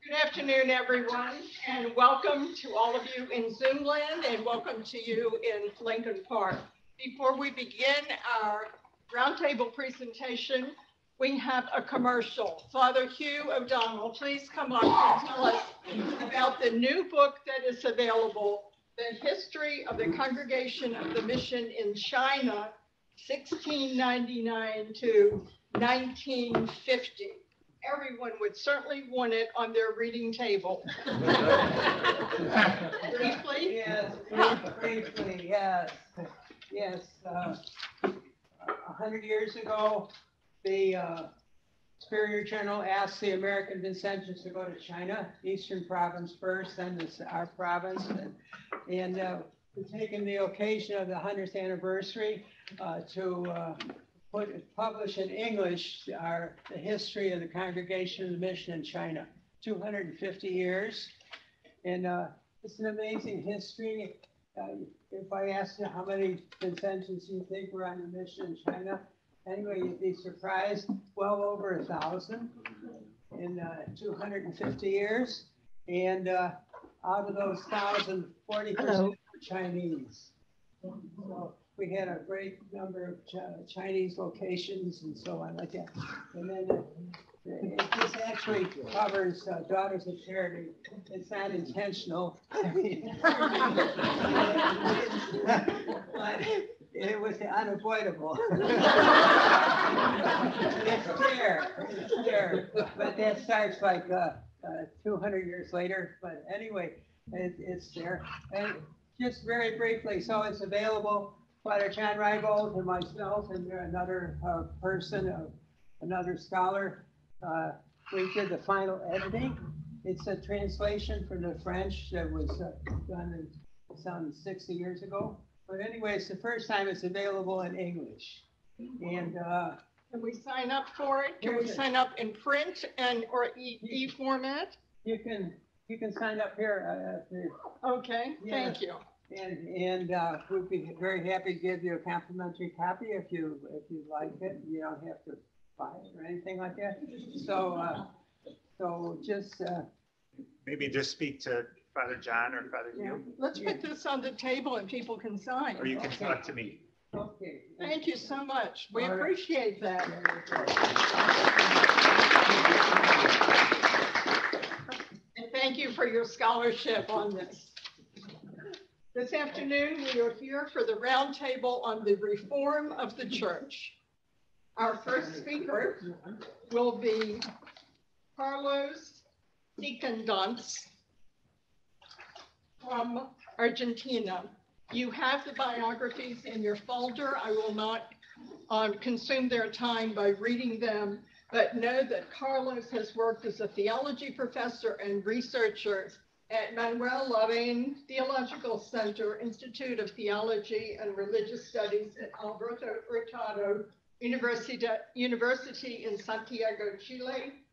Good afternoon, everyone, and welcome to all of you in Zoom land and welcome to you in Lincoln Park. Before we begin our roundtable presentation, we have a commercial. Father Hugh O'Donnell, please come up and tell us about the new book that is available, The History of the Congregation of the Mission in China, 1699 to 1950. Everyone would certainly want it on their reading table. Briefly? Yes, briefly, yes. Yes, 100 years ago, the Superior General asked the American Vincentians to go to China, Eastern Province first, then our province. And we're taking the occasion of the 100th anniversary to publish in English the history of the Congregation of the Mission in China, 250 years. And it's an amazing history. If I asked you how many Vincentians you think were on the mission in China, anyway, you'd be surprised, well over 1,000 in 250 years. And out of those 1,000, 40% were Chinese. So we had a great number of Chinese locations and so on like that. And then this actually covers Daughters of Charity. It's not intentional. But it was unavoidable. It's there. But that starts like 200 years later. But anyway, it's there. And just very briefly, so it's available. Father John Reibold and myself and another person, another scholar, we did the final editing. It's a translation from the French that was done some 60 years ago. But anyway, it's the first time it's available in English. And can we sign up for it? Can we sign up in print and or e format? You can sign up here. Okay, yeah. Thank you. And we'd be very happy to give you a complimentary copy if you like it. You don't have to buy it or anything like that. So just maybe just speak to Father John or Father Hugh. Let's put this on the table and people can sign. Or you can talk to me. Okay. Thank you so much. We appreciate that. And thank you for your scholarship on this. This afternoon, we are here for the roundtable on the reform of the church. Our first speaker will be Carlos Schickendantz from Argentina. You have the biographies in your folder. I will not consume their time by reading them, but know that Carlos has worked as a theology professor and researcher at Manuel Lavergnée Theological Center, Institute of Theology and Religious Studies at Alberto Hurtado University in Santiago, Chile.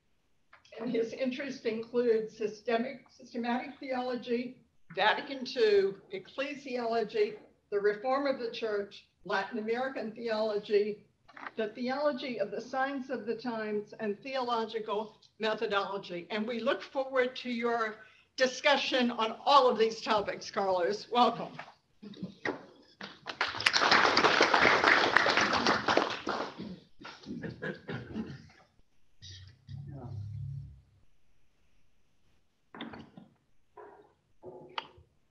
And his interests include systematic theology, Vatican II, ecclesiology, the reform of the church, Latin American theology, the theology of the signs of the times, and theological methodology. And we look forward to your discussion on all of these topics, Carlos. Welcome.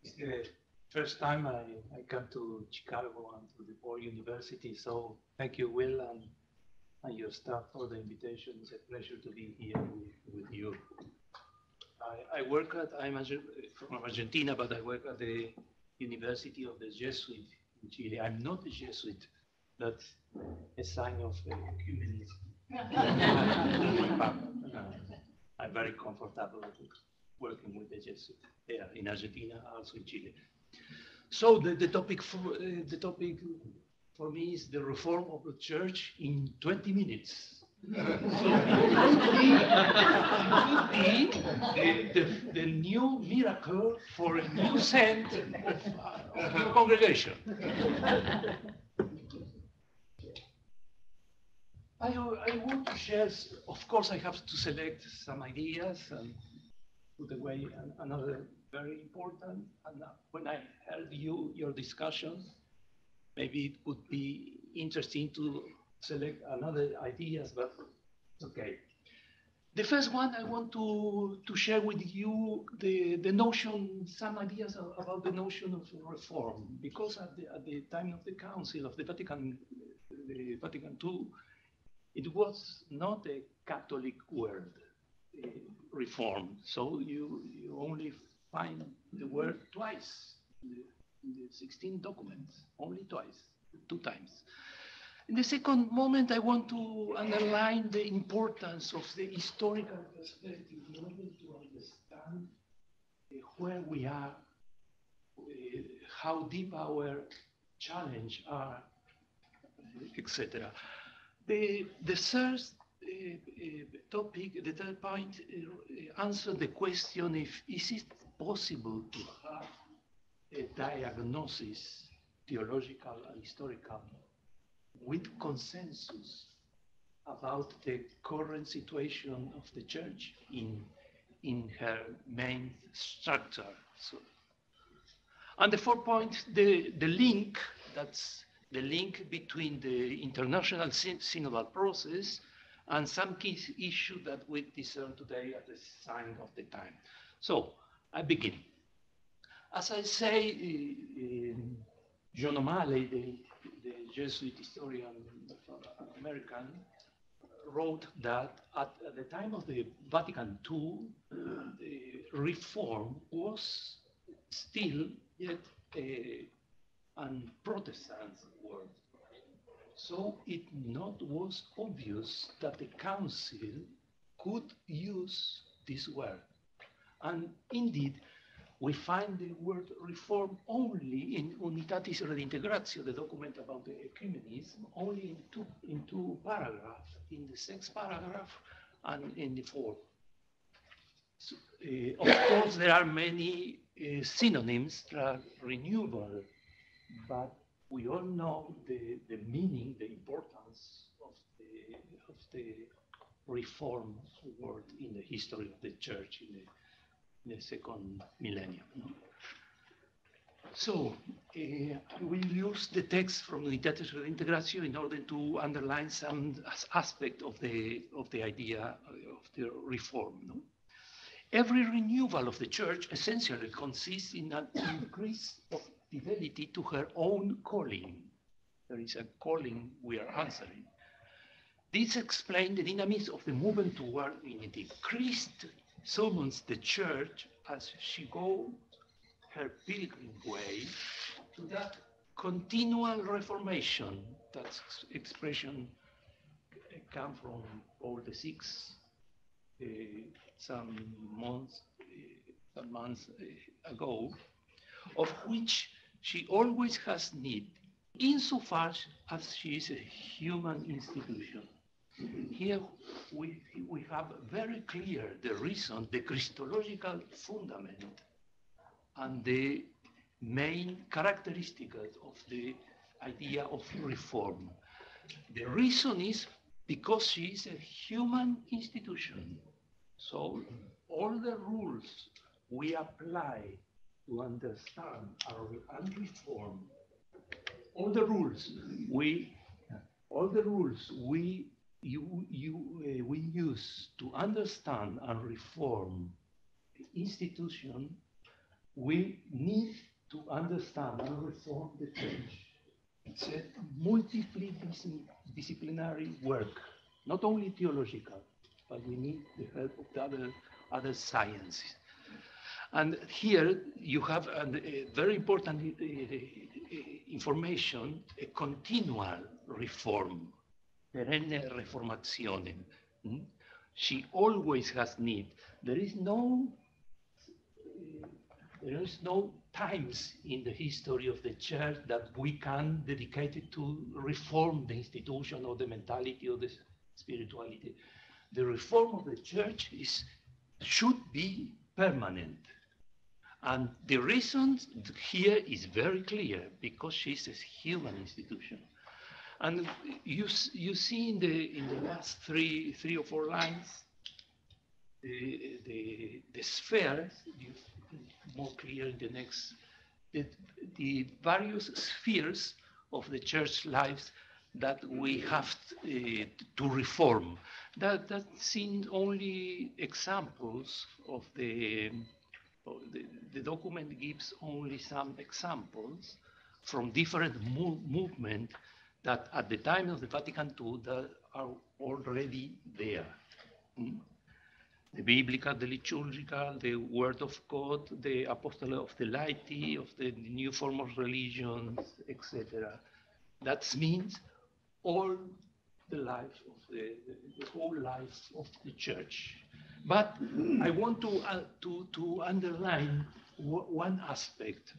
It's the first time I come to Chicago and to DePaul University, so thank you, Will, and your staff for the invitation. It's a pleasure to be here with you. I'm from Argentina, but I work at the University of the Jesuit in Chile. I'm not a Jesuit. That's a sign of humanism. I'm very comfortable working with the Jesuit there in Argentina, also in Chile. So the topic for me is the reform of the church in 20 minutes. So it could be the new miracle for a new saint of your congregation. I want to share, of course, I have to select some ideas, put away another very important, and when I heard your discussions, maybe it would be interesting to select another ideas, but it's okay. The first one, I want to share with you the notion, some ideas about the notion of reform, because at the time of the Council of the Vatican II, it was not a Catholic word, reform. So you only find the word twice in the 16 documents, only twice, 2 times. In the second moment, I want to underline the importance of the historical perspective in order to understand where we are, how deep our challenge are, etc. The third topic, the third point, answer the question if is it possible to have a diagnosis, theological and historical, with consensus about the current situation of the church in her main structure. So, and the fourth point, the link, that's the link between the international synodal process and some key issue that we discern today at the sign of the time. So I begin. As I say, John O'Malley, the Jesuit historian, American, wrote that at the time of the Vatican II, the reform was still yet an Protestant word. So it not was obvious that the council could use this word. And indeed, we find the word reform only in Unitatis Redintegratio, the document about the ecumenism, only in two paragraphs, in the 6th paragraph and in the 4th. So, of course, there are many synonyms that are renewable, but we all know the meaning, the importance of the reform word in the history of the church in the 2nd millennium. So I will use the text from Unitatis Redintegratio in order to underline some aspect of the idea of the reform. Every renewal of the church essentially consists in an increase of fidelity to her own calling. There is a calling we are answering. This explains the dynamism of the movement toward unity. Christ summons the church as she goes her pilgrim way to that continual reformation. That expression comes from Paul VI some months ago, of which she always has need, insofar as she is a human institution. Here we have very clear the reason, the Christological fundament, and the main characteristic of the idea of reform. The reason is because she is a human institution. So all the rules we apply to understand and reform, all the rules we use to understand and reform the institution, we need to understand and reform the church. It's a multidisciplinary work, not only theological, but we need the help of the other sciences. And here you have a very important information, a continual reform, perenne reformazione. She always has need. There is no times in the history of the church that we can dedicate it to reform the institution or the mentality or the spirituality. The reform of the church should be permanent. And the reason here is very clear, because she's a human institution. And you see in the last three or four lines, the sphere, more clear in the next, the various spheres of the church lives that we have to reform. That seems only examples of the document gives only some examples from different movements that at the time of the Vatican II that are already there. The biblical, the liturgical, the word of God, the apostolate of the laity, of the new form of religions, etc. That means all the life of the whole life of the church. But I want to underline one aspect.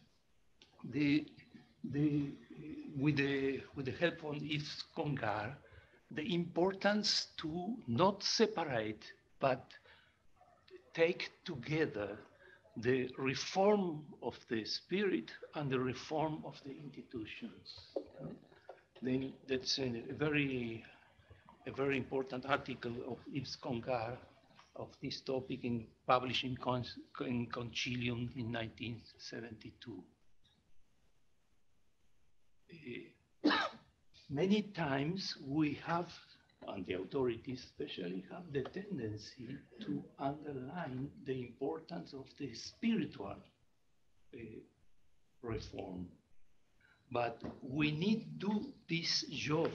With the help of Yves Congar, the importance to not separate but take together the reform of the spirit and the reform of the institutions. Then that's a very important article of Yves Congar of this topic published in Concilium in 1972. Many times we have, and the authorities especially, have the tendency to underline the importance of the spiritual reform. But we need to do this job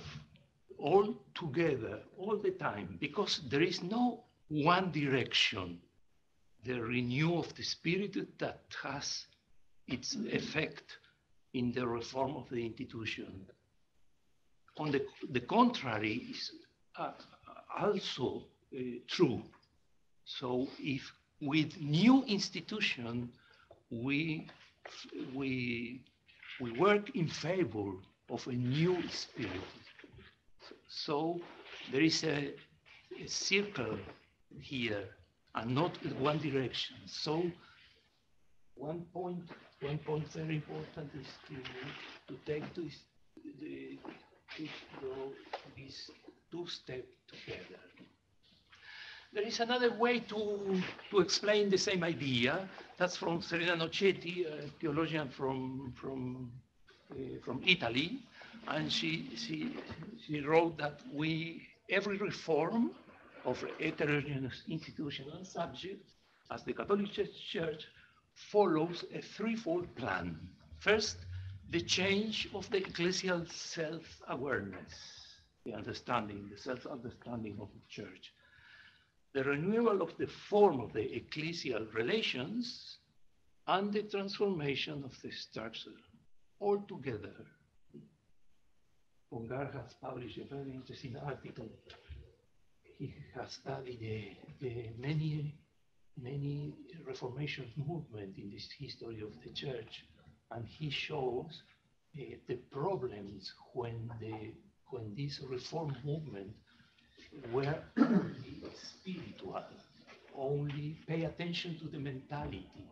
all together, all the time, because there is no one direction. The renewal of the spirit that has its effect in the reform of the institution. On the contrary is also true. So if with new institution we work in favor of a new spirit. So there is a circle here and not in one direction. So one point very important is to take these two steps together. There is another way to explain the same idea. That's from Serena Nocetti, a theologian from Italy, and she wrote that every reform of heterogeneous institutional subjects, as the Catholic Church follows a threefold plan. First, the change of the ecclesial self-awareness, the self-understanding of the church. The renewal of the form of the ecclesial relations and the transformation of the structure, all together. Congar has published a very interesting article. He has studied the many Reformation movements in this history of the church, and he shows the problems when this reform movement were only spiritual, only pay attention to the mentality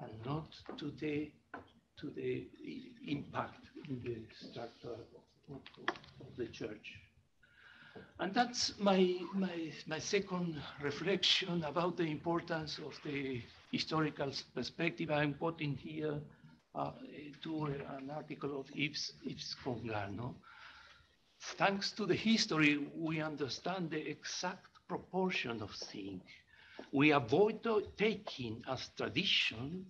and not to the impact in the structure of the church. And that's my second reflection about the importance of the historical perspective. I'm quoting here to an article of Yves Congar. Thanks to the history, we understand the exact proportion of things. We avoid taking as tradition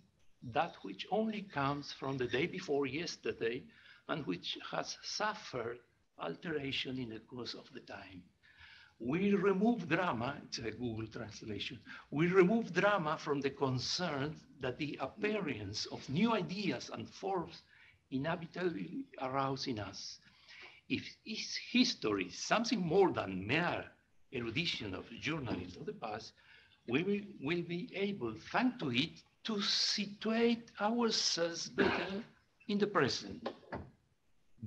that which only comes from the day before yesterday and which has suffered alteration in the course of the time. We remove drama, it's a Google translation, we remove drama from the concern that the appearance of new ideas and forms inevitably arouse in us. If history is something more than mere erudition of journalists of the past, we will be able, thanks to it, to situate ourselves better in the present,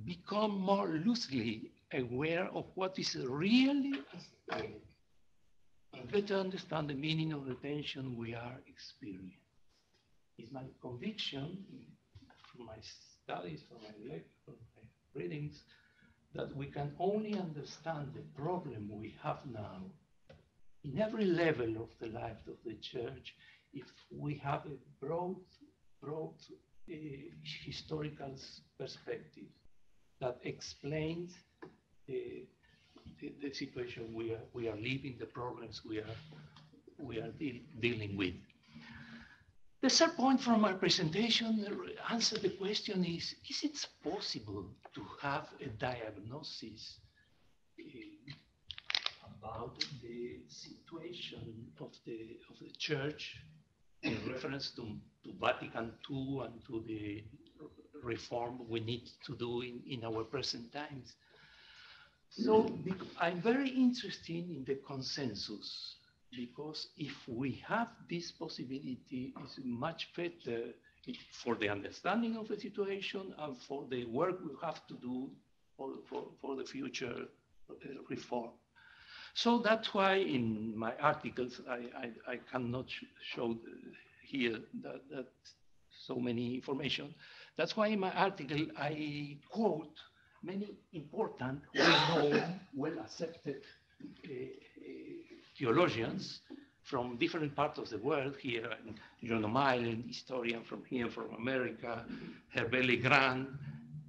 become more loosely aware of what is really at stake, and better understand the meaning of the tension we are experiencing. It's my conviction from my studies, from my readings, that we can only understand the problem we have now in every level of the life of the church, if we have a broad historical perspective that explains the situation we are living, the problems we are dealing with. The third point from my presentation answer the question is it possible to have a diagnosis about the situation of the church in reference to Vatican II and to the reform we need to do in our present times? So I'm very interested in the consensus, because if we have this possibility, it's much better for the understanding of the situation and for the work we have to do for the future reform. So that's why in my articles, I cannot show here that so many information. That's why in my article, I quote many important, well-known, well-accepted theologians from different parts of the world here, John O'Malley, historian from here, from America, Herbert Legrand,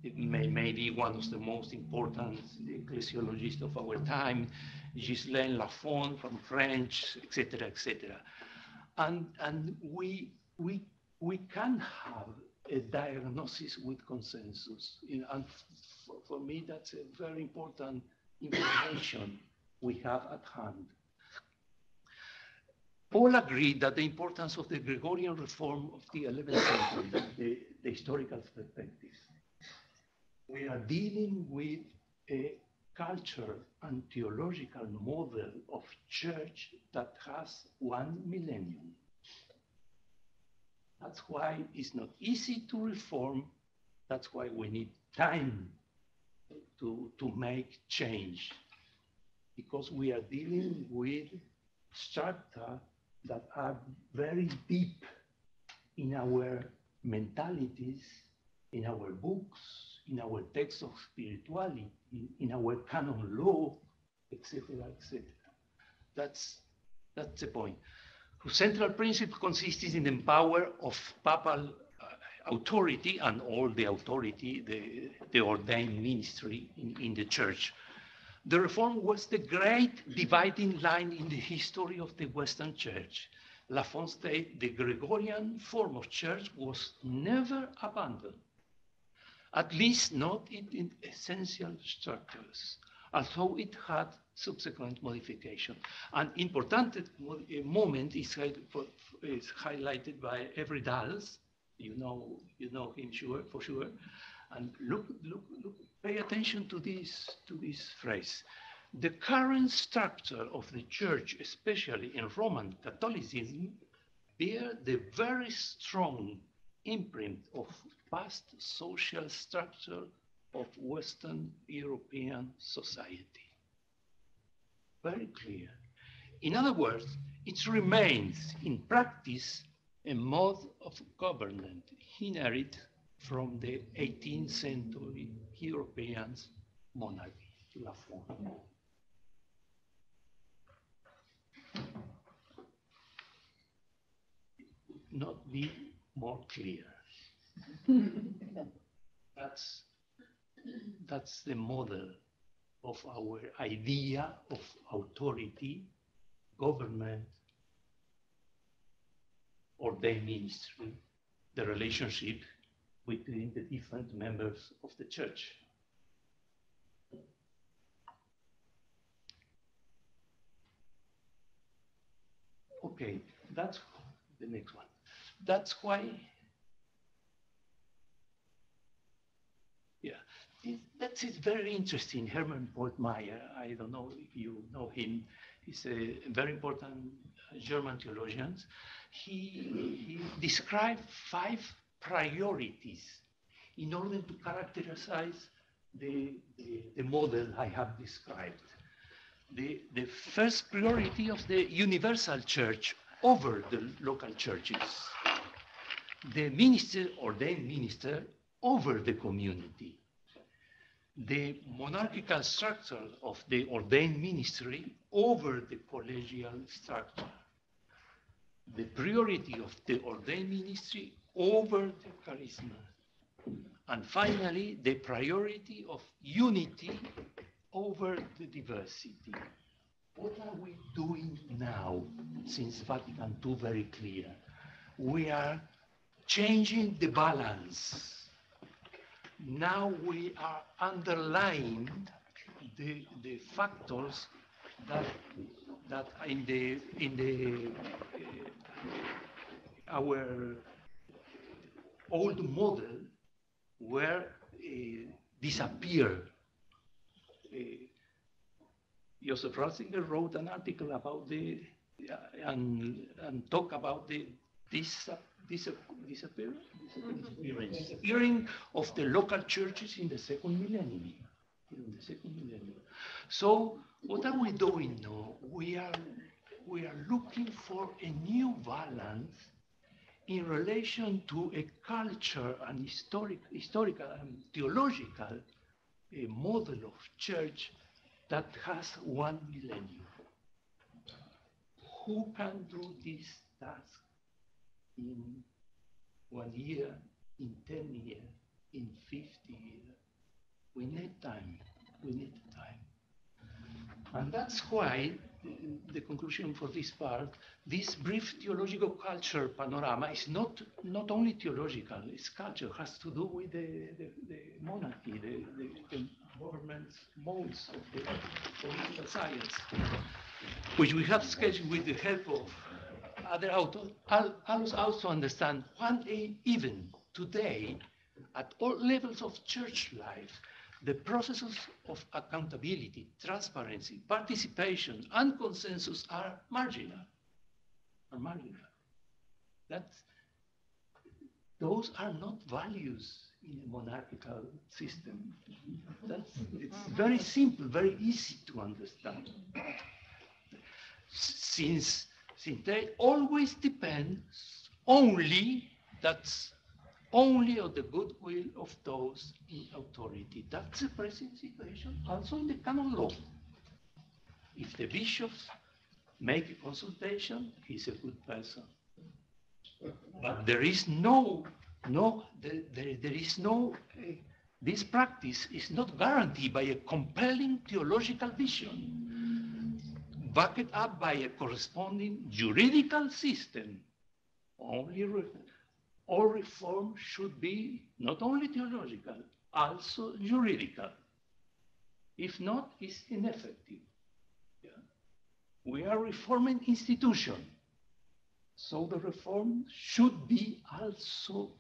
maybe one of the most important ecclesiologists of our time, Ghislain Lafont from French, etc., etc. And we can have a diagnosis with consensus. And for me, that's a very important information we have at hand. All agreed that the importance of the Gregorian reform of the 11th century, the historical perspective. We are dealing with a culture and theological model of church that has 1 millennium. That's why it's not easy to reform. That's why we need time to make change, because we are dealing with strata that are very deep in our mentalities, in our books, in our texts of spirituality, in our canon law, etc., etc. That's the point. The central principle consists in the power of papal authority and all the authority, the ordained ministry in the church. The reform was the great dividing line in the history of the Western Church. Lafont stated the Gregorian form of church was never abandoned, at least not in essential structures, although it had subsequent modification. An important moment is highlighted by Every Dals. You know him for sure. And look, pay attention to this phrase. The current structure of the church, especially in Roman Catholicism, bear the very strong imprint of past social structure of Western European society. Very clear. In other words, it remains in practice a mode of government inherited from the 18th century European monarchy. Lafont. It could not be more clear. That's the model of our idea of authority, government, ordained ministry, the relationship between the different members of the church. Okay, that's the next one. That's why, that is very interesting. Hermann Pottmeyer, I don't know if you know him, he's a very important German theologian. He described 5 priorities in order to characterize the model I have described. The first priority of the universal church over the local churches. The minister, ordained minister, over the community. the monarchical structure of the ordained ministry over the collegial structure, the priority of the ordained ministry over the charisma, and finally, the priority of unity over the diversity. What are we doing now, since Vatican II very clear? We are changing the balance. Now we are underlying the factors that in our old model were disappear. Joseph Ratzinger wrote an article about and talk about the disappearing of the local churches in the second millennium. So what are we doing now? We are looking for a new balance in relation to a culture and historical and theological model of church that has 1 millennium. Who can do this task in 1 year, in 10 years, in 50 years? We need time. We need time. And that's why the conclusion for this part, this brief theological culture panorama is not only theological, it's culture, has to do with the monarchy, the government's modes of the political science, which we have sketched with the help of other authors. Allows us to understand even today, at all levels of church life, the processes of accountability, transparency, participation, and consensus are marginal. Those are not values in a monarchical system. It's very simple, very easy to understand. Since they always depend only on the goodwill of those in authority. That's the present situation, also in the canon law. If the bishops make a consultation, he's a good person. But there is this practice is not guaranteed by a compelling theological vision, backed up by a corresponding juridical system. All reform should be not only theological, also juridical. If not, it's ineffective. Yeah. We are reforming institutions, so the reform should be also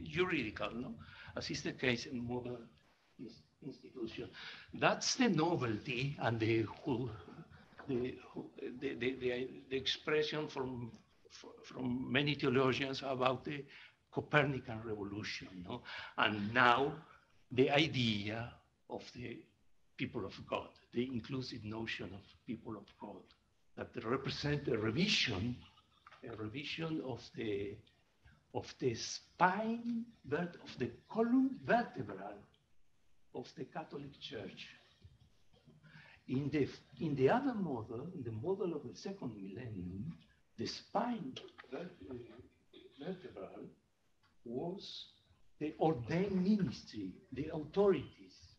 juridical, no? As is the case in modern institutions. That's the novelty and the expression from many theologians about the Copernican revolution, no? And now the idea of the people of God, the inclusive notion of people of God, that represent a revision of the spine, of the column vertebral of the Catholic Church. In the other model, in the model of the second millennium, the spine vertebral was the ordained ministry, the authorities.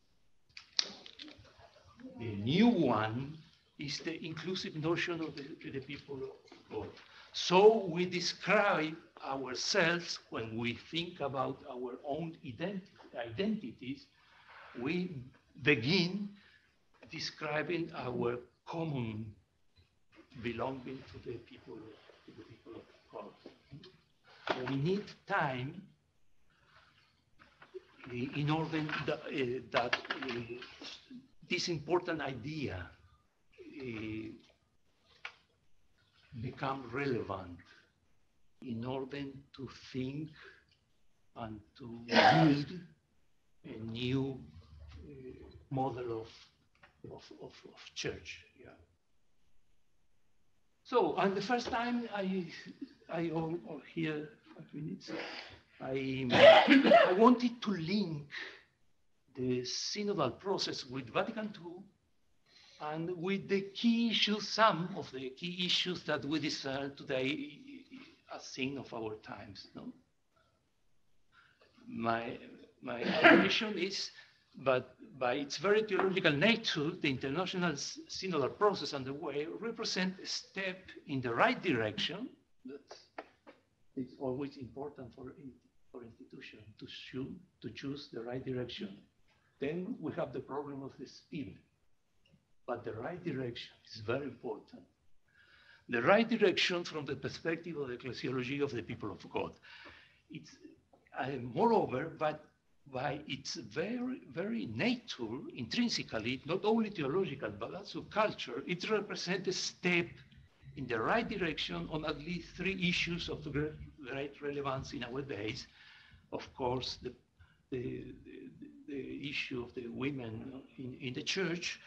The new one is the inclusive notion of the people of God. So we describe ourselves when we think about our own identities, we begin describing our common belonging to the people of God. We need time in order that this important idea become relevant, in order to think and to build a new model of church. Yeah. So, and the first time I here 5 minutes, I wanted to link the synodal process with Vatican II and with the key issues, some of the key issues that we discern today as sign of our times. No? My observation is, but by its very theological nature, the international synodal process underway represents a step in the right direction. It's always important for institutions to choose the right direction. Then we have the problem of the speed. But the right direction is very important. The right direction from the perspective of the ecclesiology of the people of God. It's moreover, but by its very, very nature, intrinsically, not only theological, but also culture, it represents a step in the right direction on at least three issues of great relevance in our days. Of course, the issue of the women in the church,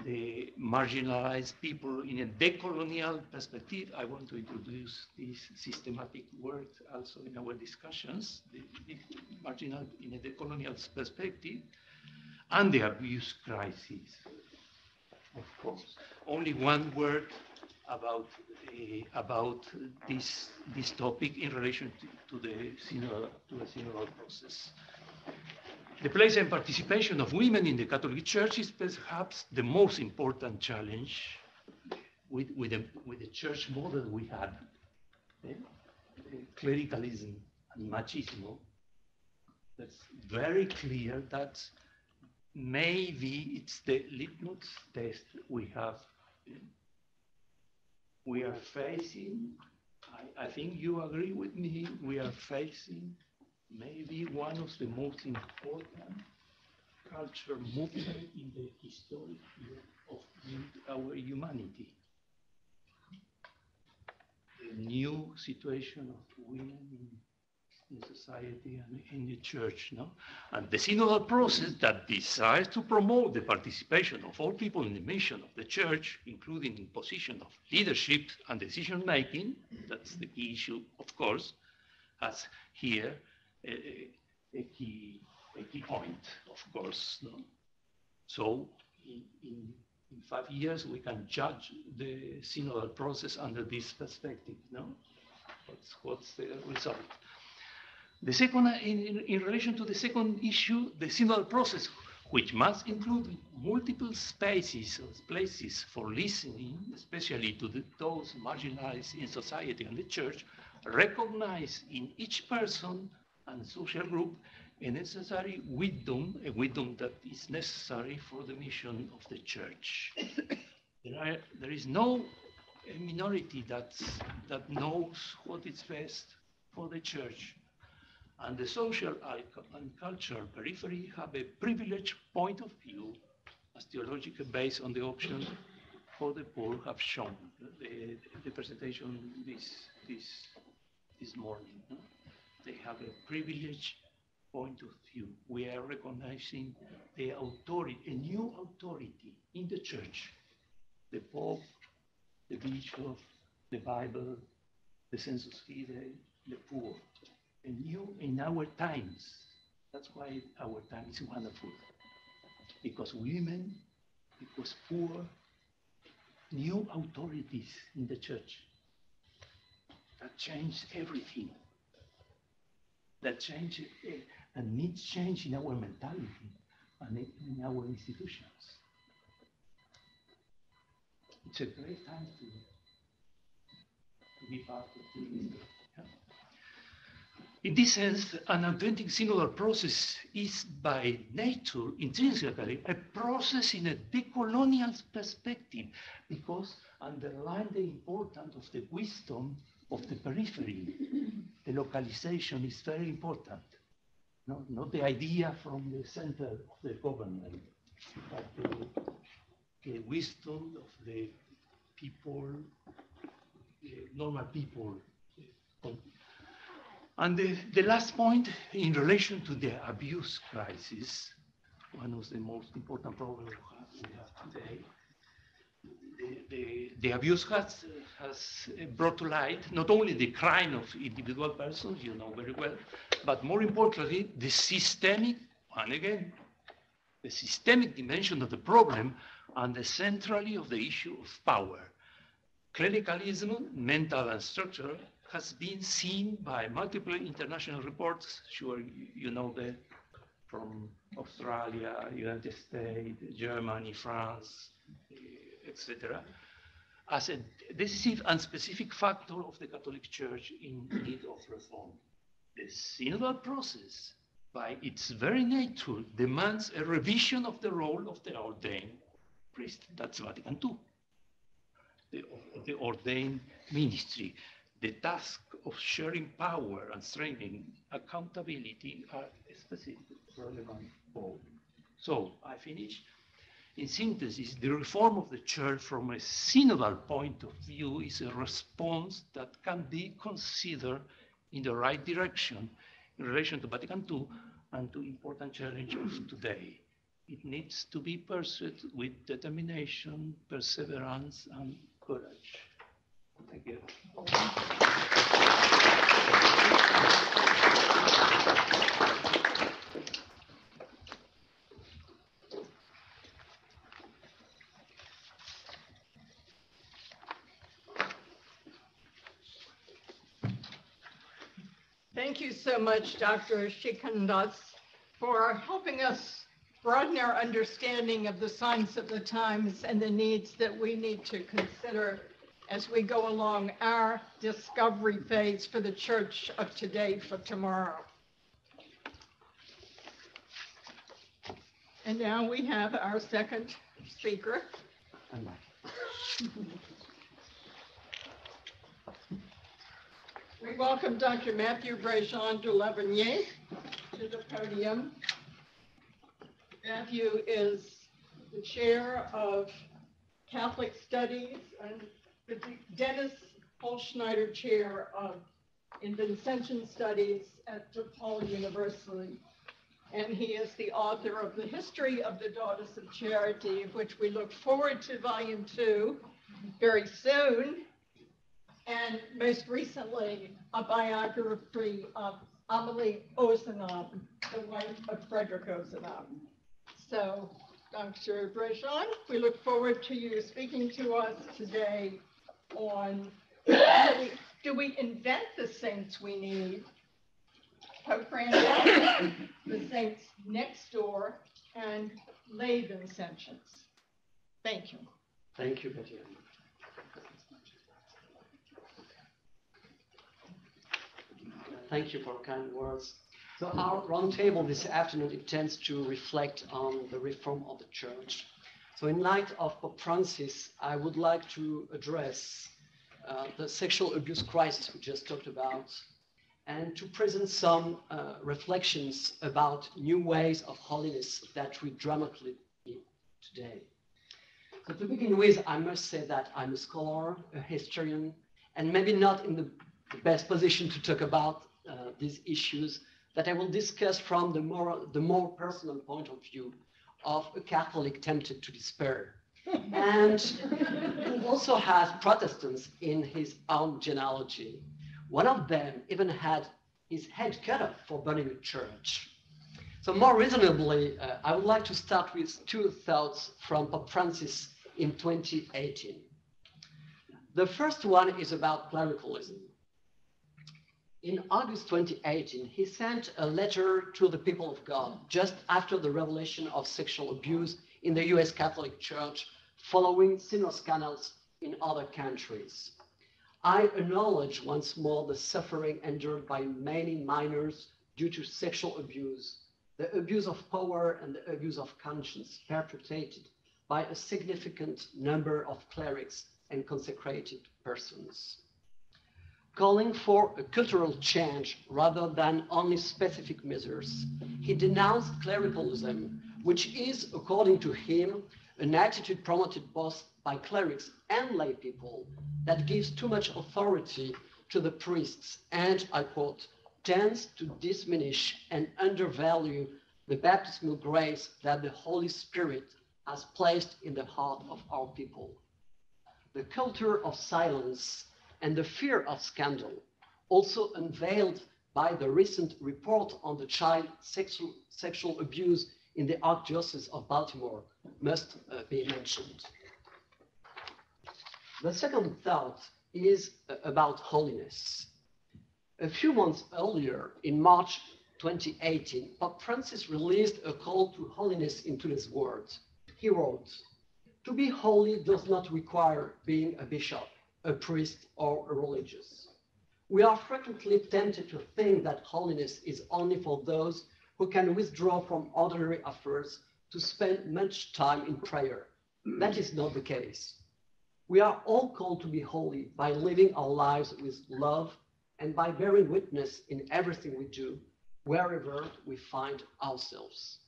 the marginalized people in a decolonial perspective. I want to introduce this systematic word also in our discussions, the marginal in a decolonial perspective, and the abuse crisis, of course. Only one word about this topic in relation to the synodal process. The place and participation of women in the Catholic Church is perhaps the most important challenge with the church model we had. Clericalism and machismo. That's very clear that maybe it's the litmus test we have. We are facing, I think you agree with me, we are facing maybe one of the most important cultural movements in the history of our humanity. The new situation of women in society and in the church, no? And the synodal process that desires to promote the participation of all people in the mission of the church, including in position of leadership and decision-making, that's the key issue, of course, has here a key point, of course. No? So in 5 years, we can judge the synodal process under this perspective. No? What's the result? The second, in relation to the second issue, the synodal process, which must include multiple spaces or places for listening, especially to those marginalized in society and the church, recognize in each person and social group a necessary wisdom, a wisdom that is necessary for the mission of the church. There is no minority that knows what is best for the church. And the social and cultural periphery have a privileged point of view, as theologically based on the option for the poor have shown the presentation this morning. No? They have a privileged point of view. We are recognizing the authority, a new authority in the church. The Pope, the Bishop, the Bible, the sensus fidei, the poor. A new in our times. That's why our time is wonderful. Because women, because poor, new authorities in the church. That changed everything. That changed and needs change in our mentality and in our institutions. It's a great time to be part of this. Yeah? In this sense, an authentic synodal process is by nature, intrinsically, a process in a decolonial perspective, because underline the importance of the wisdom of the periphery. The localization is very important. Not the idea from the center of the government, but the wisdom of the people, the normal people. And the last point, in relation to the abuse crisis, one of the most important problems we have today, the abuse has brought to light not only the crime of individual persons, you know very well, but more importantly, the systemic, and again, the systemic dimension of the problem and the centrality of the issue of power. Clericalism, mental and structural, has been seen by multiple international reports, sure you know that, from Australia, United States, Germany, France, etc., as a decisive and specific factor of the Catholic Church in need of reform. The synodal process, by its very nature, demands a revision of the role of the ordained priest. That's Vatican II. The ordained ministry. The task of sharing power and strengthening accountability are specific relevant goals. So I finish. In synthesis, the reform of the church from a synodal point of view is a response that can be considered in the right direction in relation to Vatican II and to important challenges of today. It needs to be pursued with determination, perseverance, and courage. Thank you. Thank you so much, Dr. Schickendantz, for helping us broaden our understanding of the signs of the times and the needs that we need to consider as we go along our discovery phase for the church of today for tomorrow. And now we have our second speaker. We welcome Dr. Mattieu Brejon de Lavergnée to the podium. Mattieu is the chair of Catholic Studies and the Dennis Holschneider Chair in Vincentian Studies at DePaul University. And he is the author of The History of the Daughters of Charity, of which we look forward to Volume 2 very soon. And most recently, a biography of Amélie Ozanam, the wife of Frederick Ozanam. So, Dr. Brejon, we look forward to you speaking to us today on do we invent the saints we need? Pope Francis, the saints next door, and lay Vincentians. Thank you. Thank you, Mattieu. Thank you for kind words. So our roundtable this afternoon intends to reflect on the reform of the church. So in light of Pope Francis, I would like to address the sexual abuse crisis we just talked about, and to present some reflections about new ways of holiness that we dramatically need today. So to begin with, I must say that I'm a scholar, a historian, and maybe not in the best position to talk about these issues that I will discuss from the more personal point of view of a Catholic tempted to despair, and who also has Protestants in his own genealogy. One of them even had his head cut off for burning a church. So more reasonably, I would like to start with two thoughts from Pope Francis in 2018. The first one is about clericalism. In August 2018, he sent a letter to the people of God just after the revelation of sexual abuse in the US Catholic Church following similar scandals in other countries. I acknowledge once more the suffering endured by many minors due to sexual abuse, the abuse of power and the abuse of conscience perpetrated by a significant number of clerics and consecrated persons. Calling for a cultural change rather than only specific measures, he denounced clericalism, which is, according to him, an attitude promoted both by clerics and lay people that gives too much authority to the priests and, I quote, tends to diminish and undervalue the baptismal grace that the Holy Spirit has placed in the heart of our people. The culture of silence and the fear of scandal, also unveiled by the recent report on the child sexual abuse in the Archdiocese of Baltimore must be mentioned. The second thought is about holiness. A few months earlier, in March 2018, Pope Francis released a call to holiness into his words. He wrote, "To be holy does not require being a bishop, a priest, or a religious. We are frequently tempted to think that holiness is only for those who can withdraw from ordinary affairs to spend much time in prayer. That is not the case. We are all called to be holy by living our lives with love and by bearing witness in everything we do, wherever we find ourselves."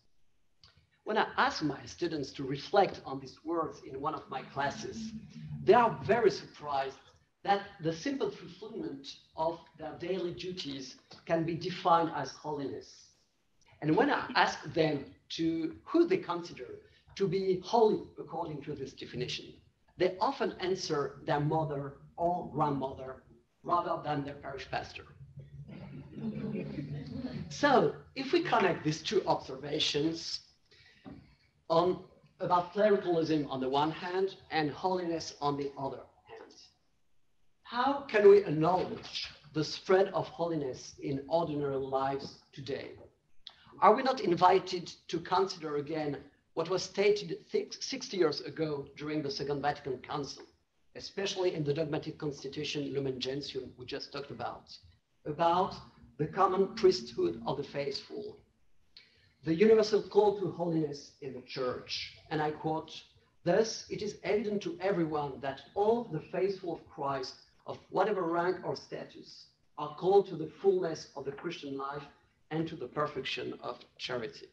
When I ask my students to reflect on these words in one of my classes, they are very surprised that the simple fulfillment of their daily duties can be defined as holiness. And when I ask them who they consider to be holy according to this definition, they often answer their mother or grandmother rather than their parish pastor. So if we connect these two observations about clericalism on the one hand and holiness on the other hand, how can we acknowledge the spread of holiness in ordinary lives today? Are we not invited to consider again what was stated 60 years ago during the Second Vatican Council, especially in the dogmatic constitution Lumen Gentium we just talked about the common priesthood of the faithful, the universal call to holiness in the Church? And I quote, "Thus it is evident to everyone that all the faithful of Christ, of whatever rank or status, are called to the fullness of the Christian life and to the perfection of charity."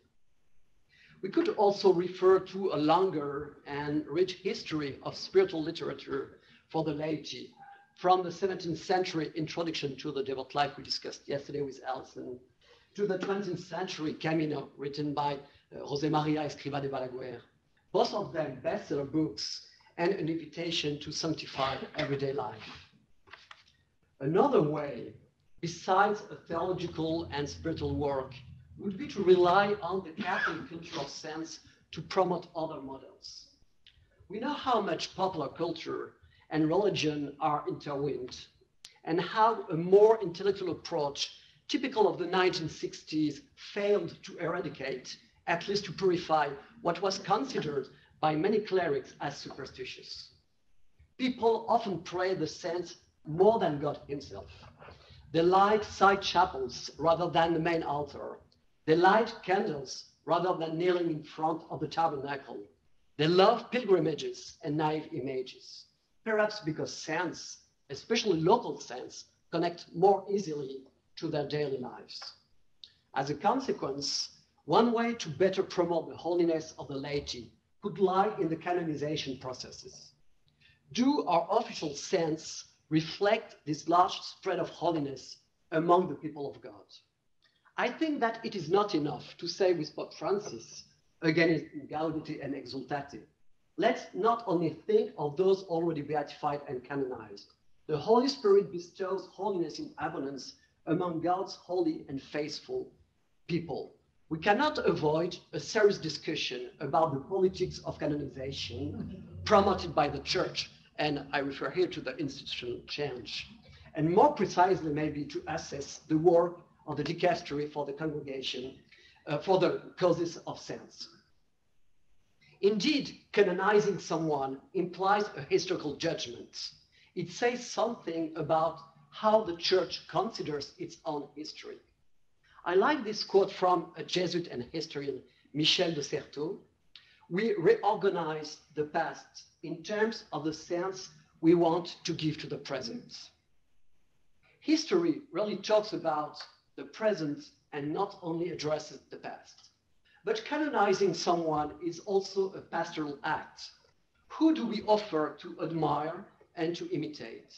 We could also refer to a longer and rich history of spiritual literature for the laity, from the 17th century introduction to the devout life we discussed yesterday with Alison, to the 20th century Camino, written by José María Escrivá de Balaguer, both of them bestseller books and an invitation to sanctify everyday life. Another way, besides a theological and spiritual work, would be to rely on the Catholic cultural sense to promote other models. We know how much popular culture and religion are intertwined, and how a more intellectual approach, typical of the 1960s, failed to eradicate, at least to purify, what was considered by many clerics as superstitious. People often pray the saints more than God himself. They light side chapels rather than the main altar. They light candles rather than kneeling in front of the tabernacle. They love pilgrimages and naive images, perhaps because saints, especially local saints, connect more easily to their daily lives. As a consequence, one way to better promote the holiness of the laity could lie in the canonization processes. Do our official saints reflect this large spread of holiness among the people of God? I think that it is not enough to say with Pope Francis, again in Gaudete and Exultate, let's not only think of those already beatified and canonized. The Holy Spirit bestows holiness in abundance among God's holy and faithful people. We cannot avoid a serious discussion about the politics of canonization promoted by the Church, and I refer here to the institutional change, and more precisely maybe to assess the work of the dicastery for the congregation, for the causes of saints. Indeed, canonizing someone implies a historical judgment. It says something about how the Church considers its own history. I like this quote from a Jesuit and historian, Michel de Certeau. "We reorganize the past in terms of the sense we want to give to the present." History really talks about the present and not only addresses the past. But canonizing someone is also a pastoral act. Who do we offer to admire and to imitate?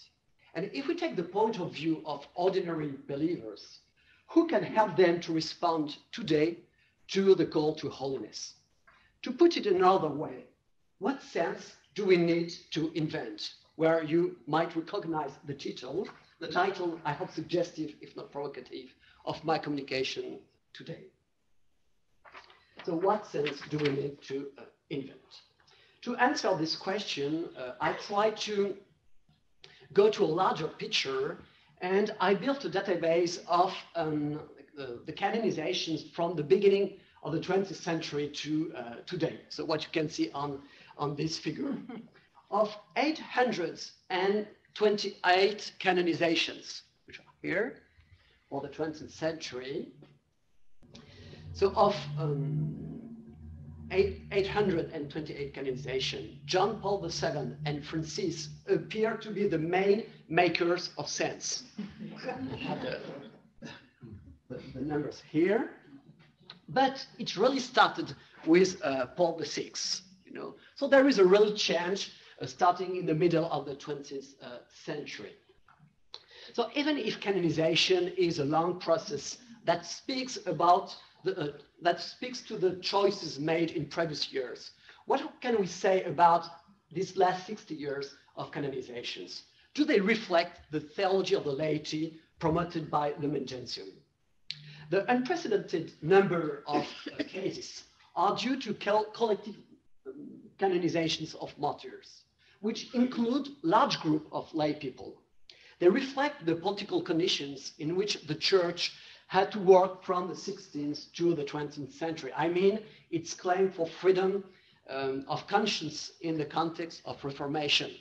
And if we take the point of view of ordinary believers, who can help them to respond today to the call to holiness? To put it another way, what sense do we need to invent? Where you might recognize the title, I hope suggestive, if not provocative, of my communication today. So what sense do we need to invent? To answer this question, I try to go to a larger picture, and I built a database of the canonizations from the beginning of the 20th century to today. So what you can see on this figure of 828 canonizations, which are here for the 20th century. So of 828 canonization, John Paul II and Francis appear to be the main makers of sense. The numbers here, but it really started with Paul VI, you know. So there is a real change starting in the middle of the 20th century. So even if canonization is a long process that speaks about that speaks to the choices made in previous years, what can we say about these last 60 years of canonizations? Do they reflect the theology of the laity promoted by the Vincentian? The unprecedented number of cases are due to collective canonizations of martyrs, which include large group of lay people. They reflect the political conditions in which the church had to work from the 16th to the 20th century. I mean, its claim for freedom of conscience in the context of Reformation,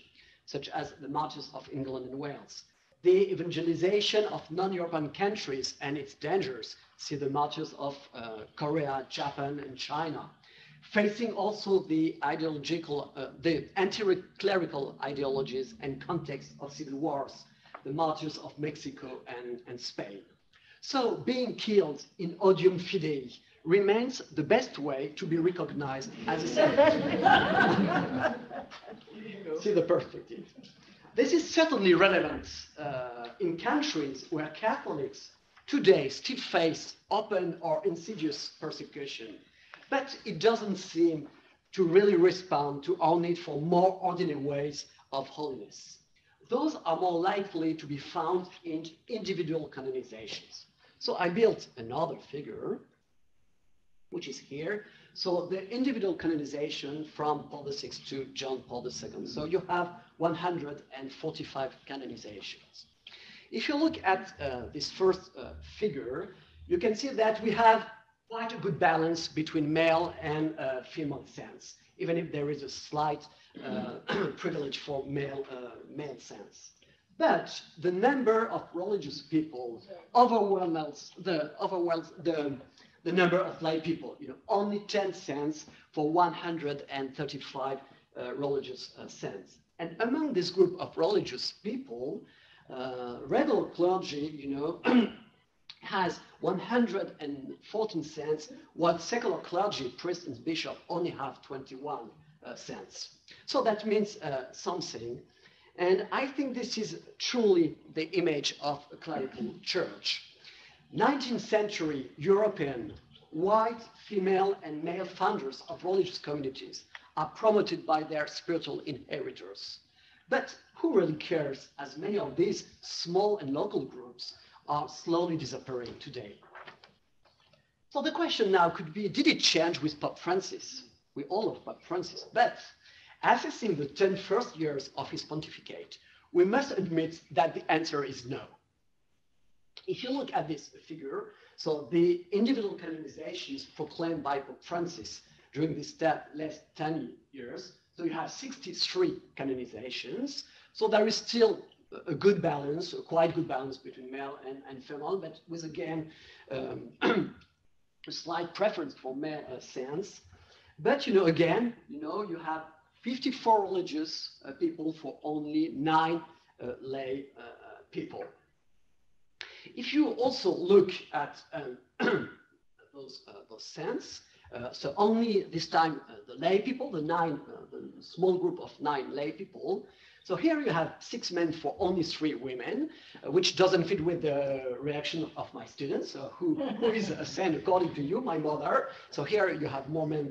such as the martyrs of England and Wales. The evangelization of non-European countries and its dangers, see the martyrs of Korea, Japan, and China. Facing also the ideological, the anti-clerical ideologies and context of civil wars, the martyrs of Mexico and Spain. So being killed in odium fidei remains the best way to be recognized as a saint. See the perspective. This is certainly relevant in countries where Catholics today still face open or insidious persecution, but it doesn't seem to really respond to our need for more ordinary ways of holiness. Those are more likely to be found in individual canonizations. So I built another figure, which is here. So the individual canonization from Paul VI to John Paul II. So you have 145 canonizations. If you look at this first figure, you can see that we have quite a good balance between male and female saints, even if there is a slight privilege for male saints. But the number of religious people overwhelms the number of lay people. You know, only 10 saints for 135 religious saints. And among this group of religious people, regular clergy, you know, has 114 saints, while secular clergy, priests and bishops only have 21 saints. So that means something. And I think this is truly the image of a clerical church. 19th century European white, female, and male founders of religious communities are promoted by their spiritual inheritors. But who really cares, as many of these small and local groups are slowly disappearing today? So the question now could be, did it change with Pope Francis? We all love Pope Francis, but assessing the 10 first years of his pontificate, we must admit that the answer is no. If you look at this figure, so the individual canonizations proclaimed by Pope Francis during this last 10 years, so you have 63 canonizations. So there is still a good balance, a quite good balance between male and female, but with again a slight preference for male saints. But you know, again, you know, you have 54 religious people for only 9 lay people. If you also look at those saints, so only this time the lay people, the small group of 9 lay people. So here you have 6 men for only 3 women, which doesn't fit with the reaction of my students. So who is a saint according to you, my mother? So here you have more men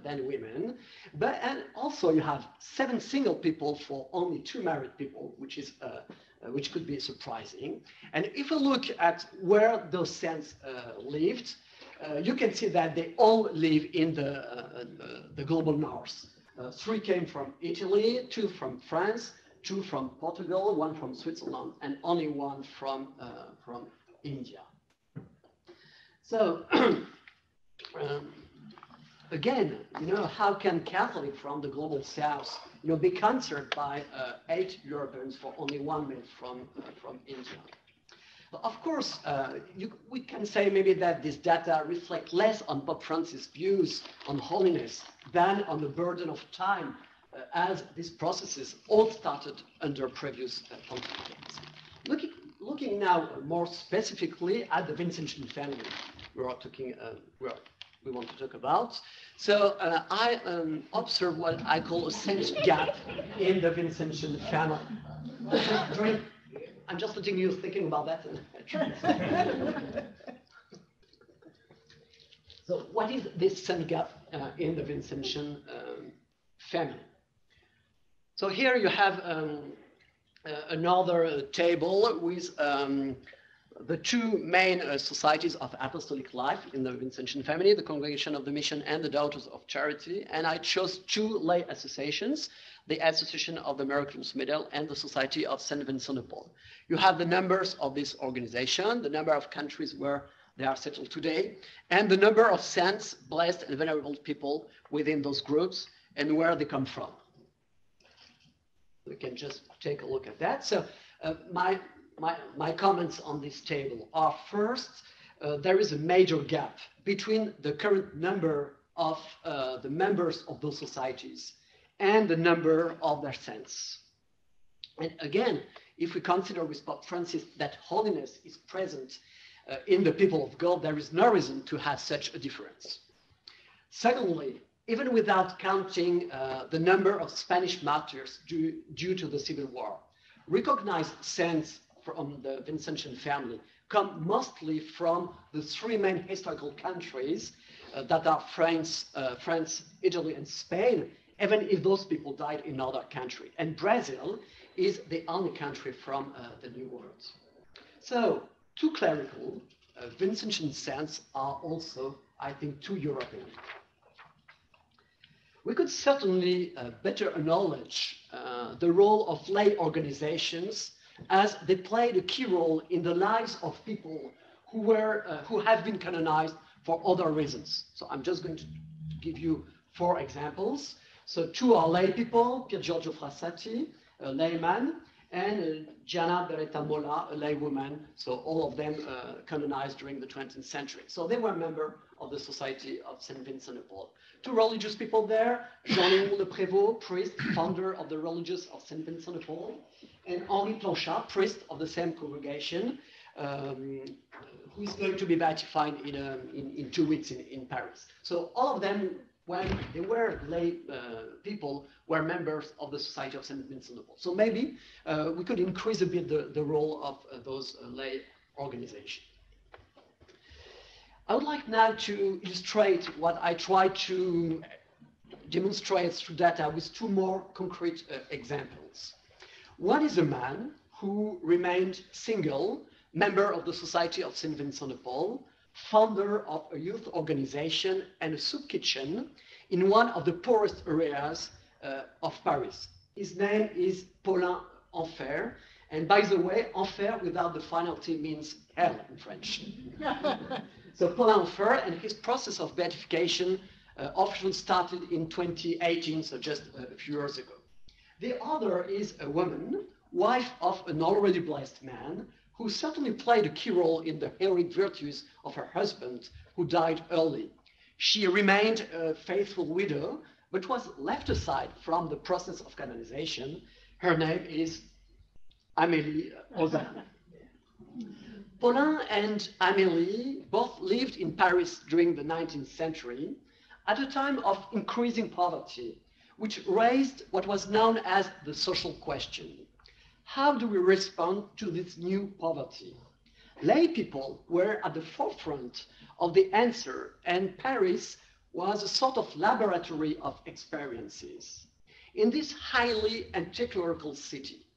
than women. And also you have 7 single people for only 2 married people, which could be surprising. And if we look at where those saints lived, you can see that they all live in the global north. 3 came from Italy, 2 from France, 2 from Portugal, 1 from Switzerland, and only 1 from India. So again, how can Catholic from the global south, be concerned by 8 Europeans for only 1 man from India? Of course, we can say maybe that this data reflect less on Pope Francis' views on holiness than on the burden of time, as these processes all started under previous pontificates. Looking now more specifically at the Vincentian family we want to talk about. So I observe what I call a sense gap in the Vincentian family. I'm just letting you thinking about that. So what is this sense gap in the Vincentian family? So here you have another table with the 2 main societies of apostolic life in the Vincentian family, the Congregation of the Mission and the Daughters of Charity. And I chose 2 lay associations, the Association of the Miraculous Medal and the Society of St. Vincent de Paul. You have the numbers of this organization, the number of countries where they are settled today, and the number of saints, blessed and venerable people within those groups and where they come from. We can just take a look at that. So my comments on this table are, first, there is a major gap between the current number of the members of those societies and the number of their saints. And again, if we consider with Pope Francis that holiness is present in the people of God, there is no reason to have such a difference. Secondly, even without counting the number of Spanish martyrs due to the Civil War, recognized saints from the Vincentian family come mostly from the 3 main historical countries that are France, Italy, and Spain, even if those people died in another country. And Brazil is the only country from the New World. So, too clerical, Vincentian saints are also, I think, too European. We could certainly better acknowledge the role of lay organizations, as they played a key role in the lives of people who have been canonized for other reasons. So I'm just going to give you 4 examples. So 2 are lay people, Pier Giorgio Frassati, a layman, and Gianna Beretta Mola, a laywoman. So all of them canonized during the 20th century. So they were members of the Society of St. Vincent de Paul. 2 religious people there, Jean-Léon Le Prévost, priest, founder of the Religious of St. Vincent de Paul, and Henri Planchat, priest of the same congregation, who is going to be beatified in 2 weeks in Paris. So all of them, when they were lay people, were members of the Society of St. Vincent de Paul. So maybe we could increase a bit the role of those lay organizations. I would like now to illustrate what I try to demonstrate through data with 2 more concrete examples. One is a man who remained single, member of the Society of St. Vincent de Paul, founder of a youth organization and a soup kitchen in one of the poorest areas of Paris. His name is Paulin Enfer, and by the way, Enfer without the final T means hell in French. So Paulin Enfer and his process of beatification officially started in 2018, so just a few years ago. The other is a woman, wife of an already blessed man, who certainly played a key role in the heroic virtues of her husband, who died early. She remained a faithful widow, but was left aside from the process of canonization. Her name is Amélie Ozanne. Paulin and Amélie both lived in Paris during the 19th century at a time of increasing poverty, which raised what was known as the social question. How do we respond to this new poverty? Lay people were at the forefront of the answer, and Paris was a sort of laboratory of experiences. In this highly anti-clerical city,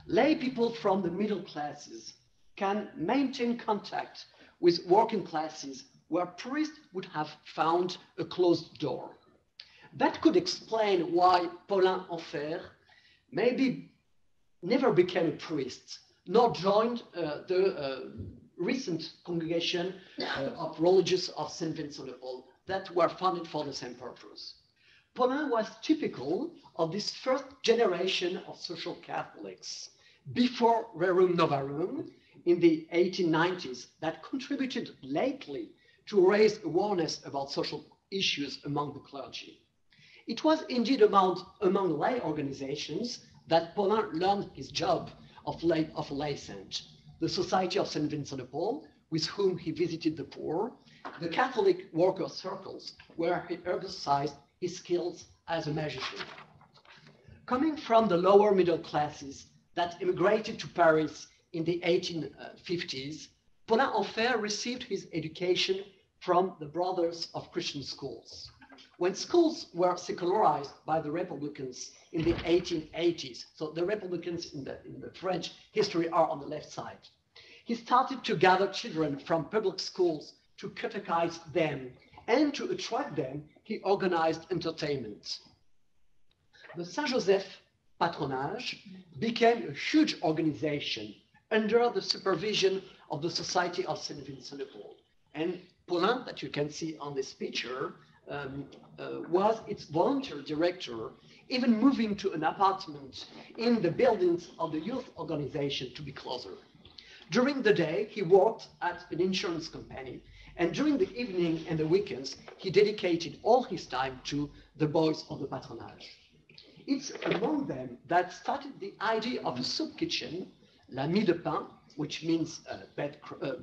lay people from the middle classes can maintain contact with working classes where priests would have found a closed door. That could explain why Paulin Enfer maybe never became a priest, nor joined the recent congregation of religious of St. Vincent de Paul that were founded for the same purpose. Paulin was typical of this first generation of social Catholics before Rerum Novarum in the 1890s that contributed lately to raise awareness about social issues among the clergy. It was indeed among lay organizations that Paulin learned his job of a lay saint, the Society of St. Vincent de Paul, with whom he visited the poor, the Catholic worker circles, where he exercised his skills as a magician. Coming from the lower middle classes that immigrated to Paris in the 1850s, Paulin Enfer received his education from the Brothers of Christian Schools. When schools were secularized by the Republicans in the 1880s, so the Republicans in the French history are on the left side, he started to gather children from public schools to catechize them, and to attract them, he organized entertainment. The Saint-Joseph patronage became a huge organization under the supervision of the Society of St. Vincent de Paul. And Paulin, that you can see on this picture, was its volunteer director, even moving to an apartment in the buildings of the youth organization to be closer. During the day, he worked at an insurance company, and during the evening and the weekends, he dedicated all his time to the boys of the patronage. It's among them that started the idea of a soup kitchen, la mie de pain, which means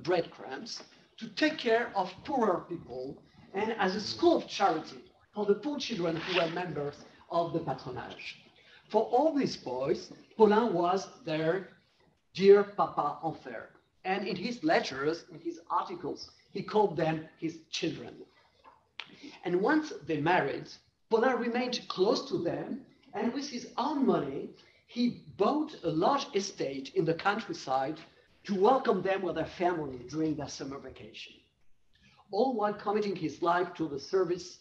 breadcrumbs, to take care of poorer people, and as a school of charity for the poor children who were members of the patronage. For all these boys, Paulin was their dear Papa Enfer, and in his letters, in his articles, he called them his children. And once they married, Paulin remained close to them, and with his own money, he bought a large estate in the countryside to welcome them with their family during their summer vacation. All while committing his life to the service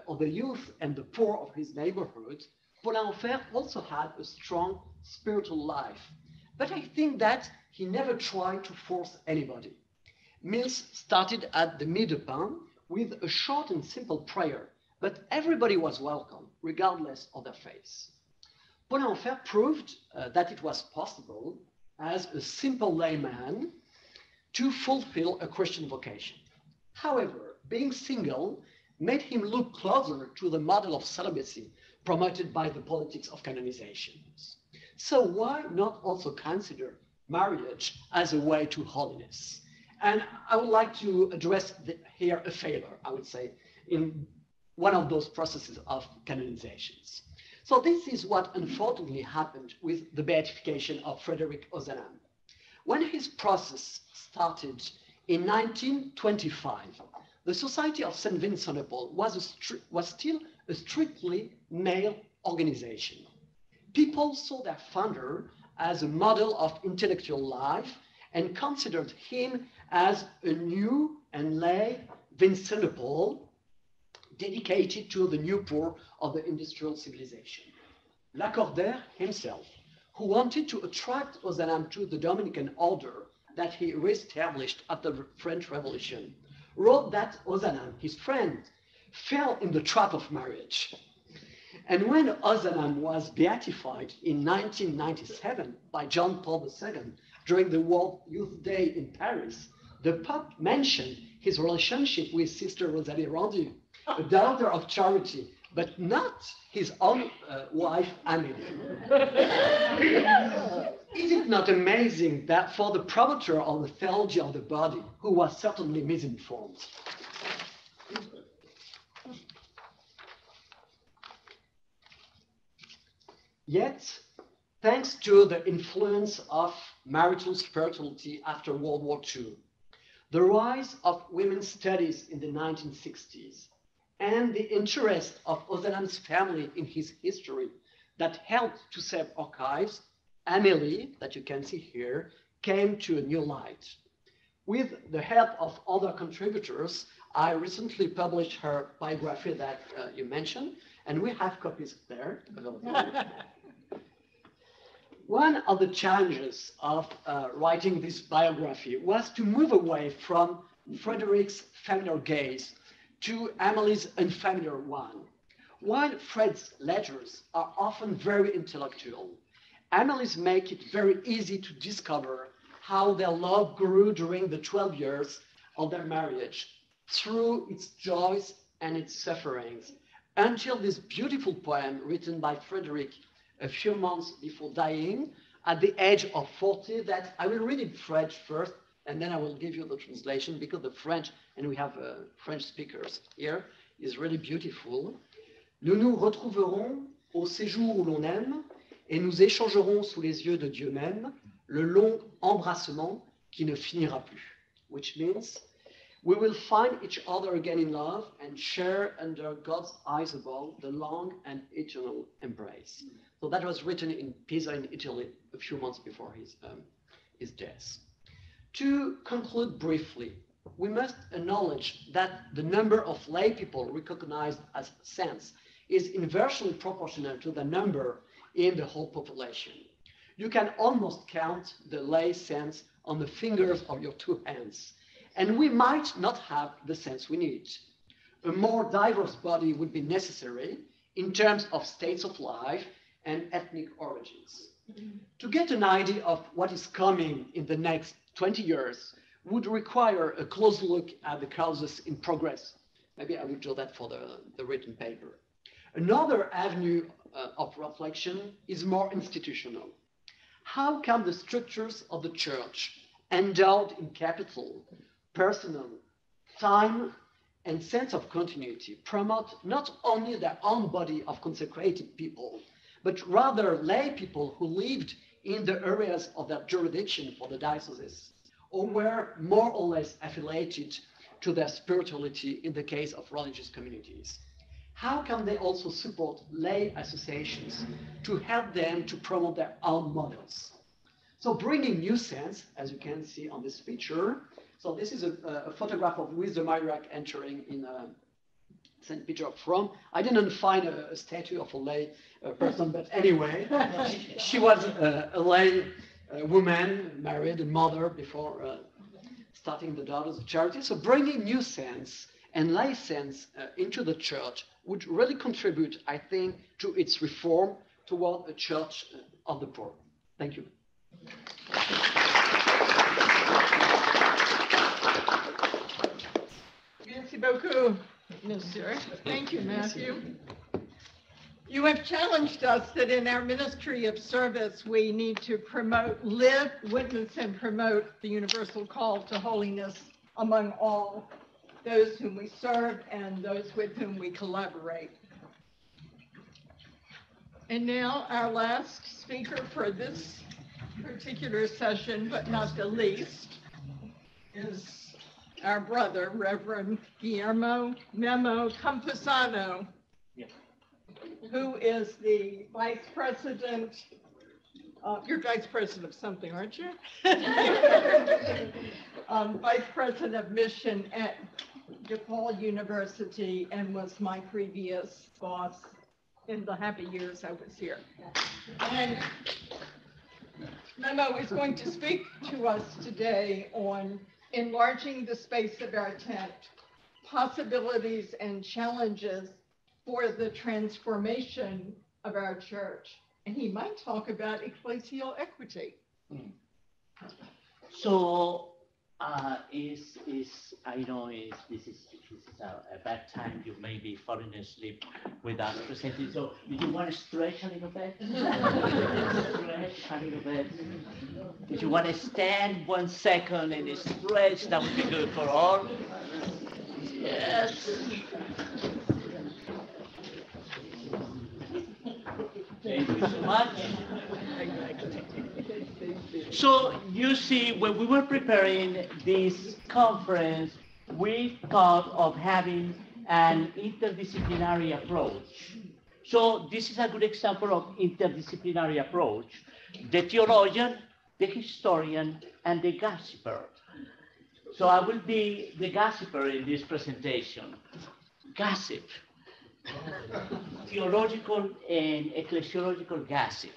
of the youth and the poor of his neighborhood, Paulin Enfer also had a strong spiritual life. But I think that he never tried to force anybody. Meals started at the mie de pain with a short and simple prayer, but everybody was welcome, regardless of their faith. Paulin Enfer proved that it was possible, as a simple layman, to fulfill a Christian vocation. However, being single made him look closer to the model of celibacy promoted by the politics of canonizations. So why not also consider marriage as a way to holiness? And I would like to address here a failure, I would say, in one of those processes of canonizations. So this is what unfortunately happened with the beatification of Frederick Ozanam. When his process started in 1925, the Society of St. Vincent de Paul was still a strictly male organization. People saw their founder as a model of intellectual life and considered him as a new and lay Vincent de Paul dedicated to the new poor of the industrial civilization. Lacordaire himself, who wanted to attract Ozanam to the Dominican order that he reestablished after the French Revolution, wrote that Ozanam, his friend, fell in the trap of marriage. And when Ozanam was beatified in 1997 by John Paul II during the World Youth Day in Paris, the Pope mentioned his relationship with Sister Rosalie Rendu, a daughter of charity, but not his own wife, Amélie. Is it not amazing that for the promoter of the theology of the body, who was certainly misinformed, yet, thanks to the influence of marital spirituality after World War II, the rise of women's studies in the 1960s, and the interest of Ozanam's family in his history that helped to save archives, Amélie, that you can see here, came to a new light. With the help of other contributors, I recently published her biography that you mentioned, and we have copies there. One of the challenges of writing this biography was to move away from Frederick's familiar gaze to Amelie's unfamiliar one. While Fred's letters are often very intellectual, Amelie's make it very easy to discover how their love grew during the 12 years of their marriage, through its joys and its sufferings, until this beautiful poem written by Frederick a few months before dying, at the age of 40, that I will read in French first, and then I will give you the translation, because the French, and we have French speakers here, is really beautiful. Nous nous retrouverons au séjour où l'on aime, et nous échangerons sous les yeux de Dieu même le long embrassement qui ne finira plus, which means we will find each other again in love and share under God's eyes above the long and eternal embrace. So that was written in Pisa in Italy a few months before his death. To conclude briefly, we must acknowledge that the number of lay people recognized as saints is inversely proportional to the number in the whole population. You can almost count the lay saints on the fingers of your two hands, and we might not have the saints we need. A more diverse body would be necessary in terms of states of life and ethnic origins. To get an idea of what is coming in the next 20 years would require a close look at the causes in progress. Maybe I will do that for the written paper. Another avenue of reflection is more institutional. How can the structures of the church, endowed in capital, personal, time, and sense of continuity, promote not only their own body of consecrated people, but rather lay people who lived in the areas of their jurisdiction for the diocese, or were more or less affiliated to their spirituality in the case of religious communities? How can they also support lay associations to help them to promote their own models? So bringing new sense, as you can see on this picture. So this is a photograph of Louise de Marillac entering in St. Peter of Rome. I didn't find a statue of a lay person, but anyway, she was a lay woman, married and mother before starting the Daughters of Charity. So bringing new sense and lay sense into the church would really contribute, I think, to its reform toward a church of the poor. Thank you. Merci beaucoup, Monsieur. Thank you, Matthew. You have challenged us that in our ministry of service, we need to promote, live, witness, and promote the universal call to holiness among all those whom we serve and those with whom we collaborate. And now our last speaker for this particular session, but not the least, is our brother, Reverend Guillermo Memo Campuzano, who is the Vice President. You're Vice President of something, aren't you? Vice President of Mission at DePaul University, and was my previous boss in the happy years I was here. And Memo is going to speak to us today on enlarging the space of our tent, possibilities and challenges for the transformation of our church. And he might talk about ecclesial equity. So, I know this is a bad time. You may be falling asleep with us presenting. So, do you want to stretch a little bit? Stretch a little bit. If you want to stand 1 second and stretch, that would be good for all. Yes. Thank you so much. So you see, when we were preparing this conference, we thought of having an interdisciplinary approach. So this is a good example of interdisciplinary approach. The theologian, the historian, and the gossiper. So I will be the gossiper in this presentation. Gossip. Theological and ecclesiological gossip.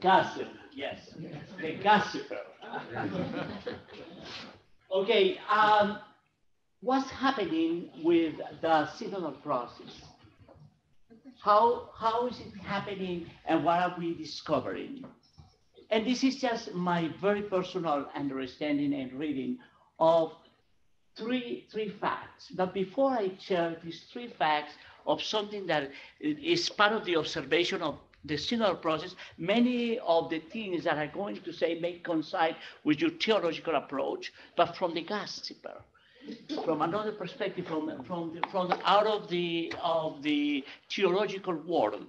Gossip, yes. The gossiper. Okay, what's happening with the synodal process? How is it happening and what are we discovering? And this is just my very personal understanding and reading of three facts. But before I share these three facts of something that is part of the observation of the synodal process, many of the things that I'm going to say may coincide with your theological approach, but from the gossiper, from another perspective, from out of the theological world.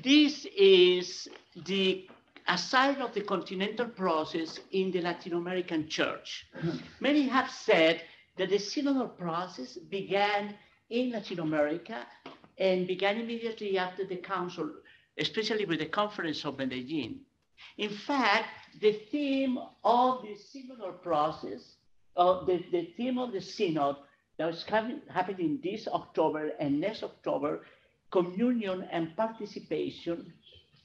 This is the aside of the continental process in the Latin American church. Many have said that the synodal process began in Latin America and began immediately after the council, especially with the Conference of Medellin. In fact, the theme of the synodal process, the theme of the synod that was happening this October and next October, communion and participation,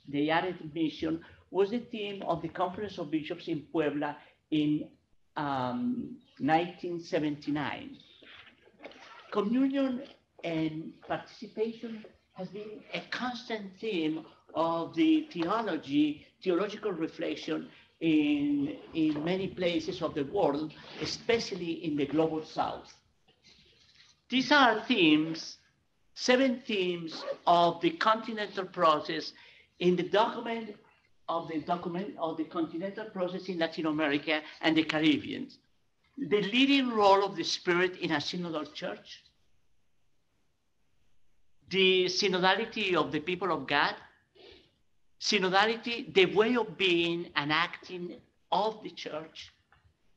the added mission, was the theme of the Conference of Bishops in Puebla in 1979. Communion and participation has been a constant theme of the theological reflection in many places of the world, especially in the global south. These are themes, 7 themes of the continental process in the document of the continental process in Latin America and the Caribbean. The leading role of the Spirit in a synodal church, the synodality of the people of God, synodality, the way of being and acting of the church,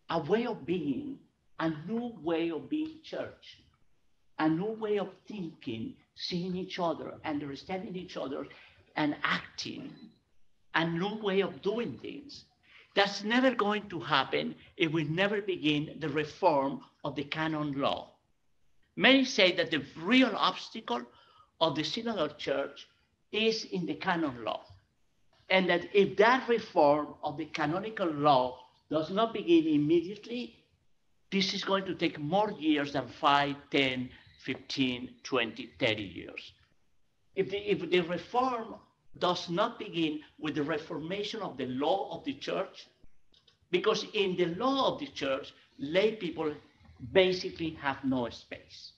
a way of being, a new way of being church, a new way of thinking, seeing each other, understanding each other, and acting, a new way of doing things. That's never going to happen if we never begin the reform of the canon law. Many say that the real obstacle of the synodal church is in the canon law, and that if that reform of the canonical law does not begin immediately, this is going to take more years than 5, 10, 15, 20, 30 years. If the reform does not begin with the reformation of the law of the church, because in the law of the church, lay people basically have no space,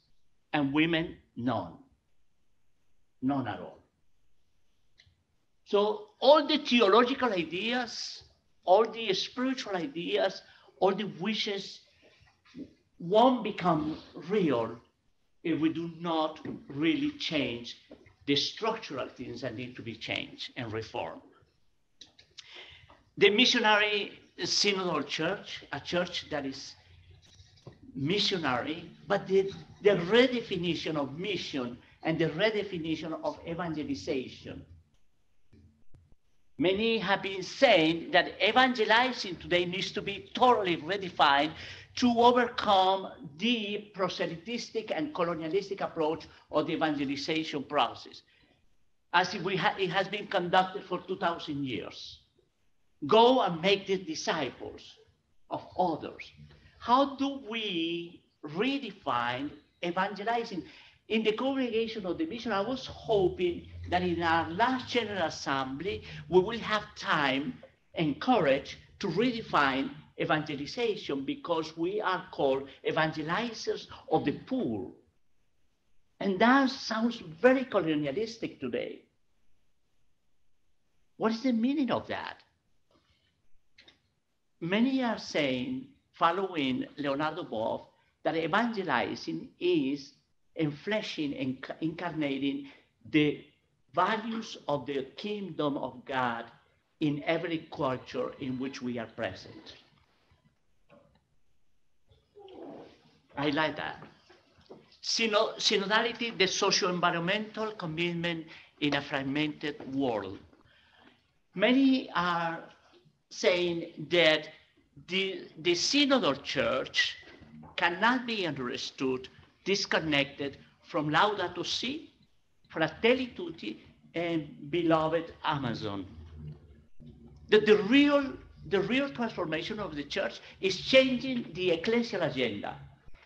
and women, none at all. So all the theological ideas, all the spiritual ideas, all the wishes won't become real if we do not really change the structural things that need to be changed and reformed. The missionary synodal church, a church that is missionary, but the redefinition of mission and the redefinition of evangelization. Many have been saying that evangelizing today needs to be totally redefined to overcome the proselytistic and colonialistic approach of the evangelization process, as if it has been conducted for 2,000 years. Go and make the disciples of others. How do we redefine evangelizing? In the congregation of the mission, I was hoping that in our last General Assembly, we will have time and courage to redefine evangelization, because we are called evangelizers of the poor. And that sounds very colonialistic today. What is the meaning of that? Many are saying, following Leonardo Boff, that evangelizing is enfleshing and incarnating the values of the kingdom of God in every culture in which we are present. I like that. Synodality, the socio-environmental commitment in a fragmented world. Many are saying that the synodal church cannot be understood disconnected from Laudato Si, Fratelli Tutti, and beloved Amazon. That the real transformation of the church is changing the ecclesial agenda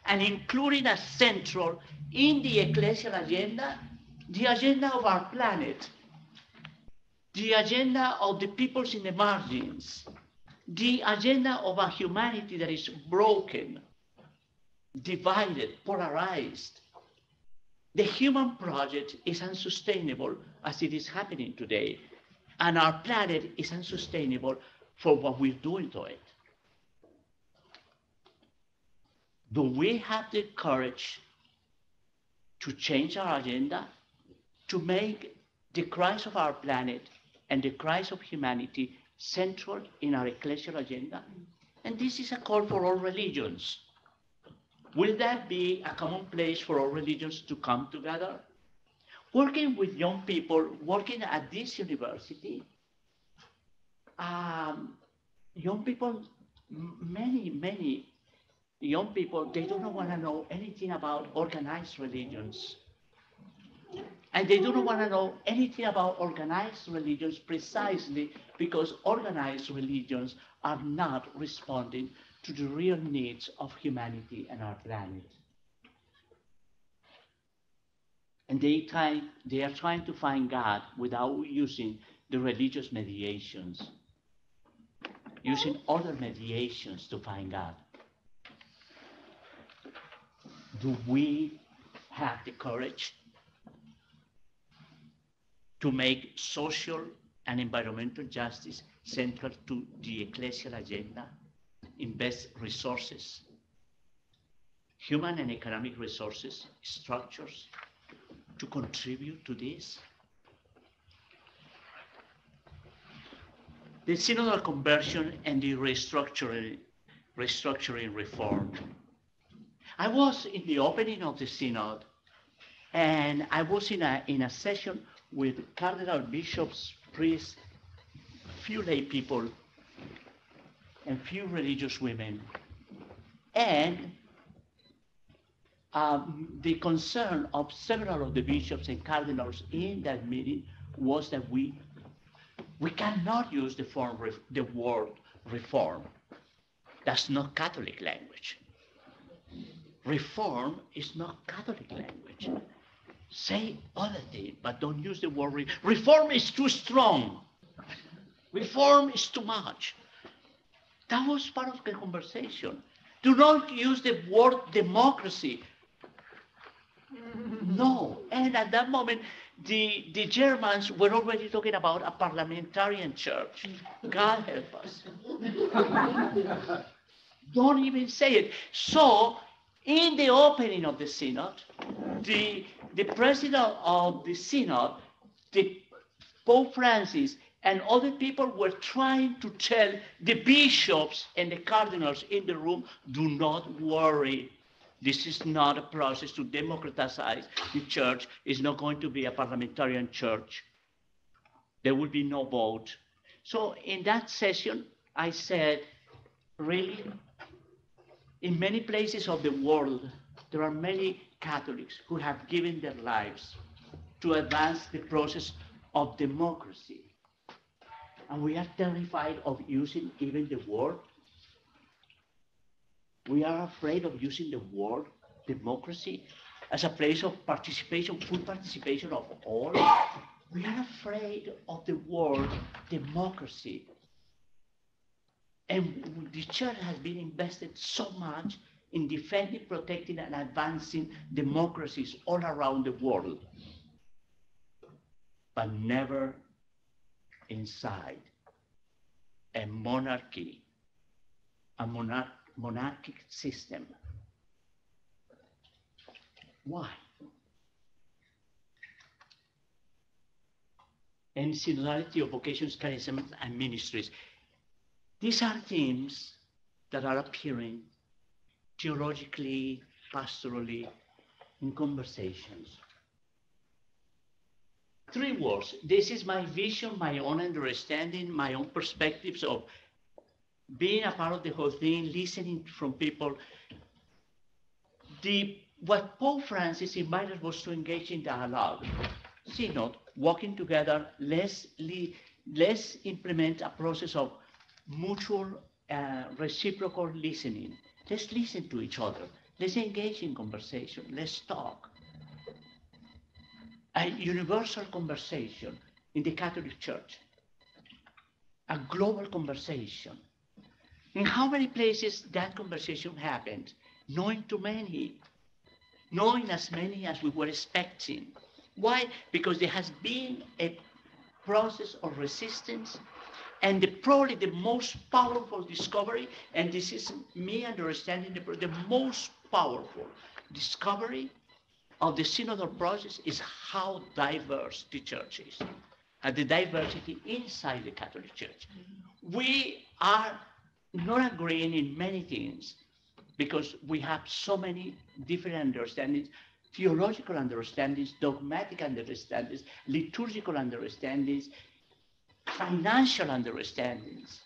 and including as central in the ecclesial agenda the agenda of our planet, the agenda of the peoples in the margins, the agenda of a humanity that is broken, divided, polarized. The human project is unsustainable as it is happening today, and our planet is unsustainable for what we're doing to it. Do we have the courage to change our agenda, to make the Christ of our planet and the Christ of humanity central in our ecclesial agenda? And this is a call for all religions. Will that be a common place for all religions to come together? Working with young people, working at this university, young people, many young people, they don't want to know anything about organized religions. And they don't want to know anything about organized religions precisely because organized religions are not responding to the real needs of humanity and our planet. And they are trying to find God without using the religious mediations, using other mediations to find God. Do we have the courage to make social and environmental justice central to the ecclesial agenda? Invest resources, human and economic resources, structures, to contribute to this? The synodal conversion and the restructuring reform. I was in the opening of the synod, and I was in a session with cardinal bishops, priests, few lay people, and few religious women. And the concern of several of the bishops and cardinals in that meeting was that we cannot use the word reform. That's not Catholic language. Reform is not Catholic language. Say other things, but don't use the word reform is too strong. Reform is too much. That was part of the conversation. Do not use the word democracy. No. And at that moment, the Germans were already talking about a parliamentarian church. God help us. Don't even say it. So, in the opening of the synod, the president of the synod, the Pope Francis, and other people were trying to tell the bishops and the cardinals in the room, do not worry. This is not a process to democratize the church. It's not going to be a parliamentarian church. There will be no vote. So in that session, I said, really, in many places of the world, there are many Catholics who have given their lives to advance the process of democracy. And we are terrified of using even the word. We are afraid of using the word democracy as a place of participation, full participation of all. We are afraid of the word democracy. And the church has been invested so much in defending, protecting, and advancing democracies all around the world, but never inside a monarchy, a monarchic system. Why? And synodality of vocations, charisms, and ministries. These are themes that are appearing theologically, pastorally, in conversations. 3 words. This is my vision, my own understanding, my own perspectives of being a part of the whole thing, listening from people. What Pope Francis invited was to engage in dialogue. Synod, working together, let's implement a process of mutual reciprocal listening. Let's listen to each other. Let's engage in conversation. Let's talk. A universal conversation in the Catholic Church. A global conversation. In how many places that conversation happened? Knowing too many. Knowing as many as we were expecting. Why? Because there has been a process of resistance, and probably the most powerful discovery, and this is me understanding the most powerful discovery of the synodal process is how diverse the church is, and the diversity inside the Catholic Church. We are not agreeing in many things because we have so many different understandings, theological understandings, dogmatic understandings, liturgical understandings, financial understandings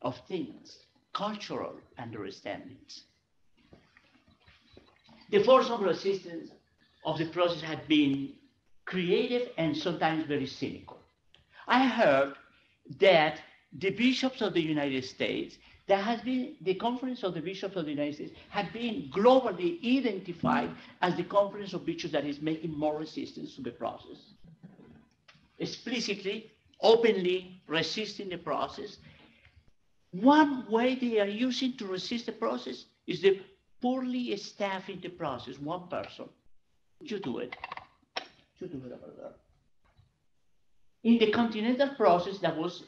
of things, cultural understandings. The force of resistance of the process had been creative and sometimes very cynical. I heard that the bishops of the United States, the Conference of the Bishops of the United States had been globally identified as the conference of bishops that is making more resistance to the process. Explicitly, openly resisting the process. One way they are using to resist the process is the poorly staffing the process. One person. You do it. You do it over there. In the continental process, that was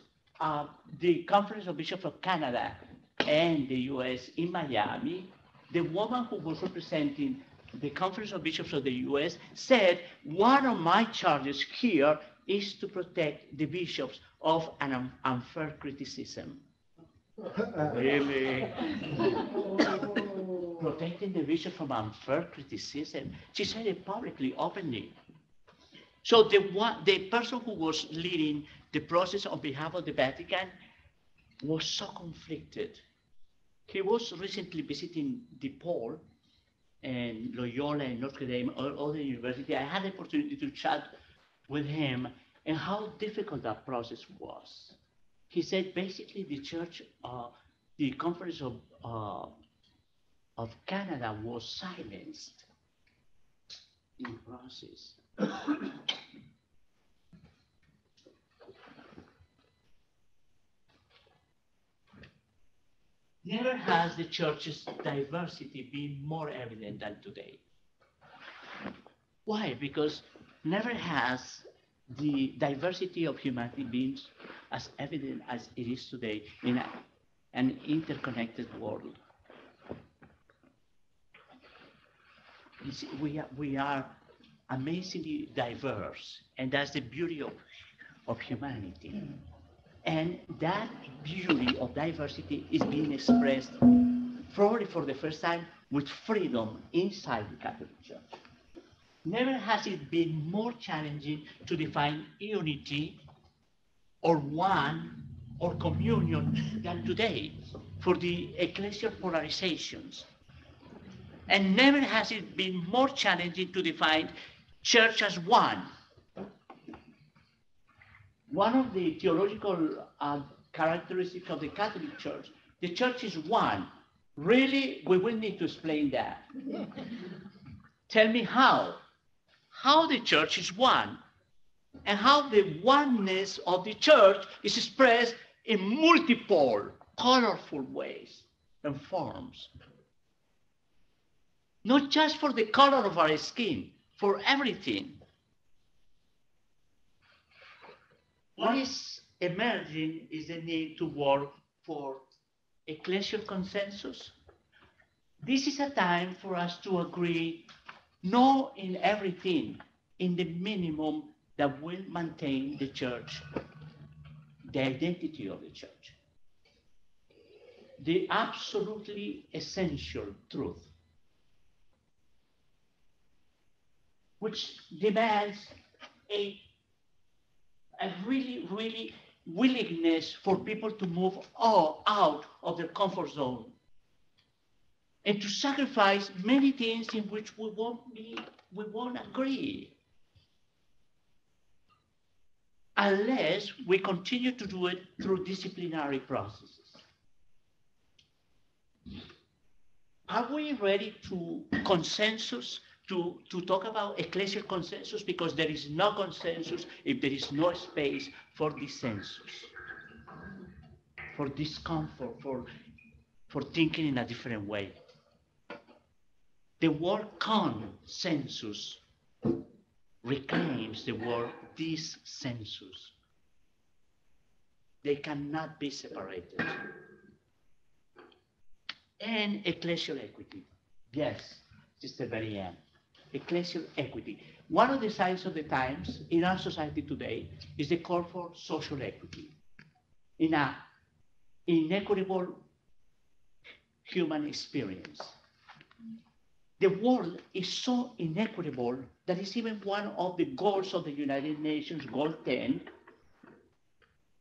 the Conference of Bishops of Canada and the US in Miami, the woman who was representing the Conference of Bishops of the US said, one of my charges here is to protect the bishops of an unfair criticism. Really? Protecting the bishop from unfair criticism. She said it publicly, openly. So the person who was leading the process on behalf of the Vatican was so conflicted. He was recently visiting DePaul and Loyola and Notre Dame, all the university. I had the opportunity to chat with him and how difficult that process was. He said basically the church, the Conference of Canada was silenced in the process. Never has the church's diversity been more evident than today. Why? Because never has the diversity of humanity been as evident as it is today in an interconnected world. We are amazingly diverse, and that's the beauty of humanity. And that beauty of diversity is being expressed probably for the first time with freedom inside the Catholic Church. Never has it been more challenging to define unity or one or communion than today for the ecclesial polarizations. And never has it been more challenging to define church as one. One of the theological characteristics of the Catholic Church, the church is one. Really, we will need to explain that. Tell me how. How the church is one, and how the oneness of the church is expressed in multiple, colorful ways and forms. Not just for the color of our skin, for everything. What is emerging is the need to work for ecclesial consensus. This is a time for us to agree, not in everything, in the minimum that will maintain the church, the identity of the church. The absolutely essential truth, which demands a really, really willingness for people to move out of their comfort zone and to sacrifice many things in which we won't agree, unless we continue to do it through disciplinary processes. Are we ready to consensus, to talk about ecclesial consensus? Because there is no consensus if there is no space for dissensus, for discomfort, for thinking in a different way. The word consensus reclaims the word dissensus. They cannot be separated. And ecclesial equity. Yes, Sister Marianne. Ecclesial equity. One of the signs of the times in our society today is the call for social equity in an inequitable human experience. The world is so inequitable that it's even one of the goals of the United Nations, Goal 10,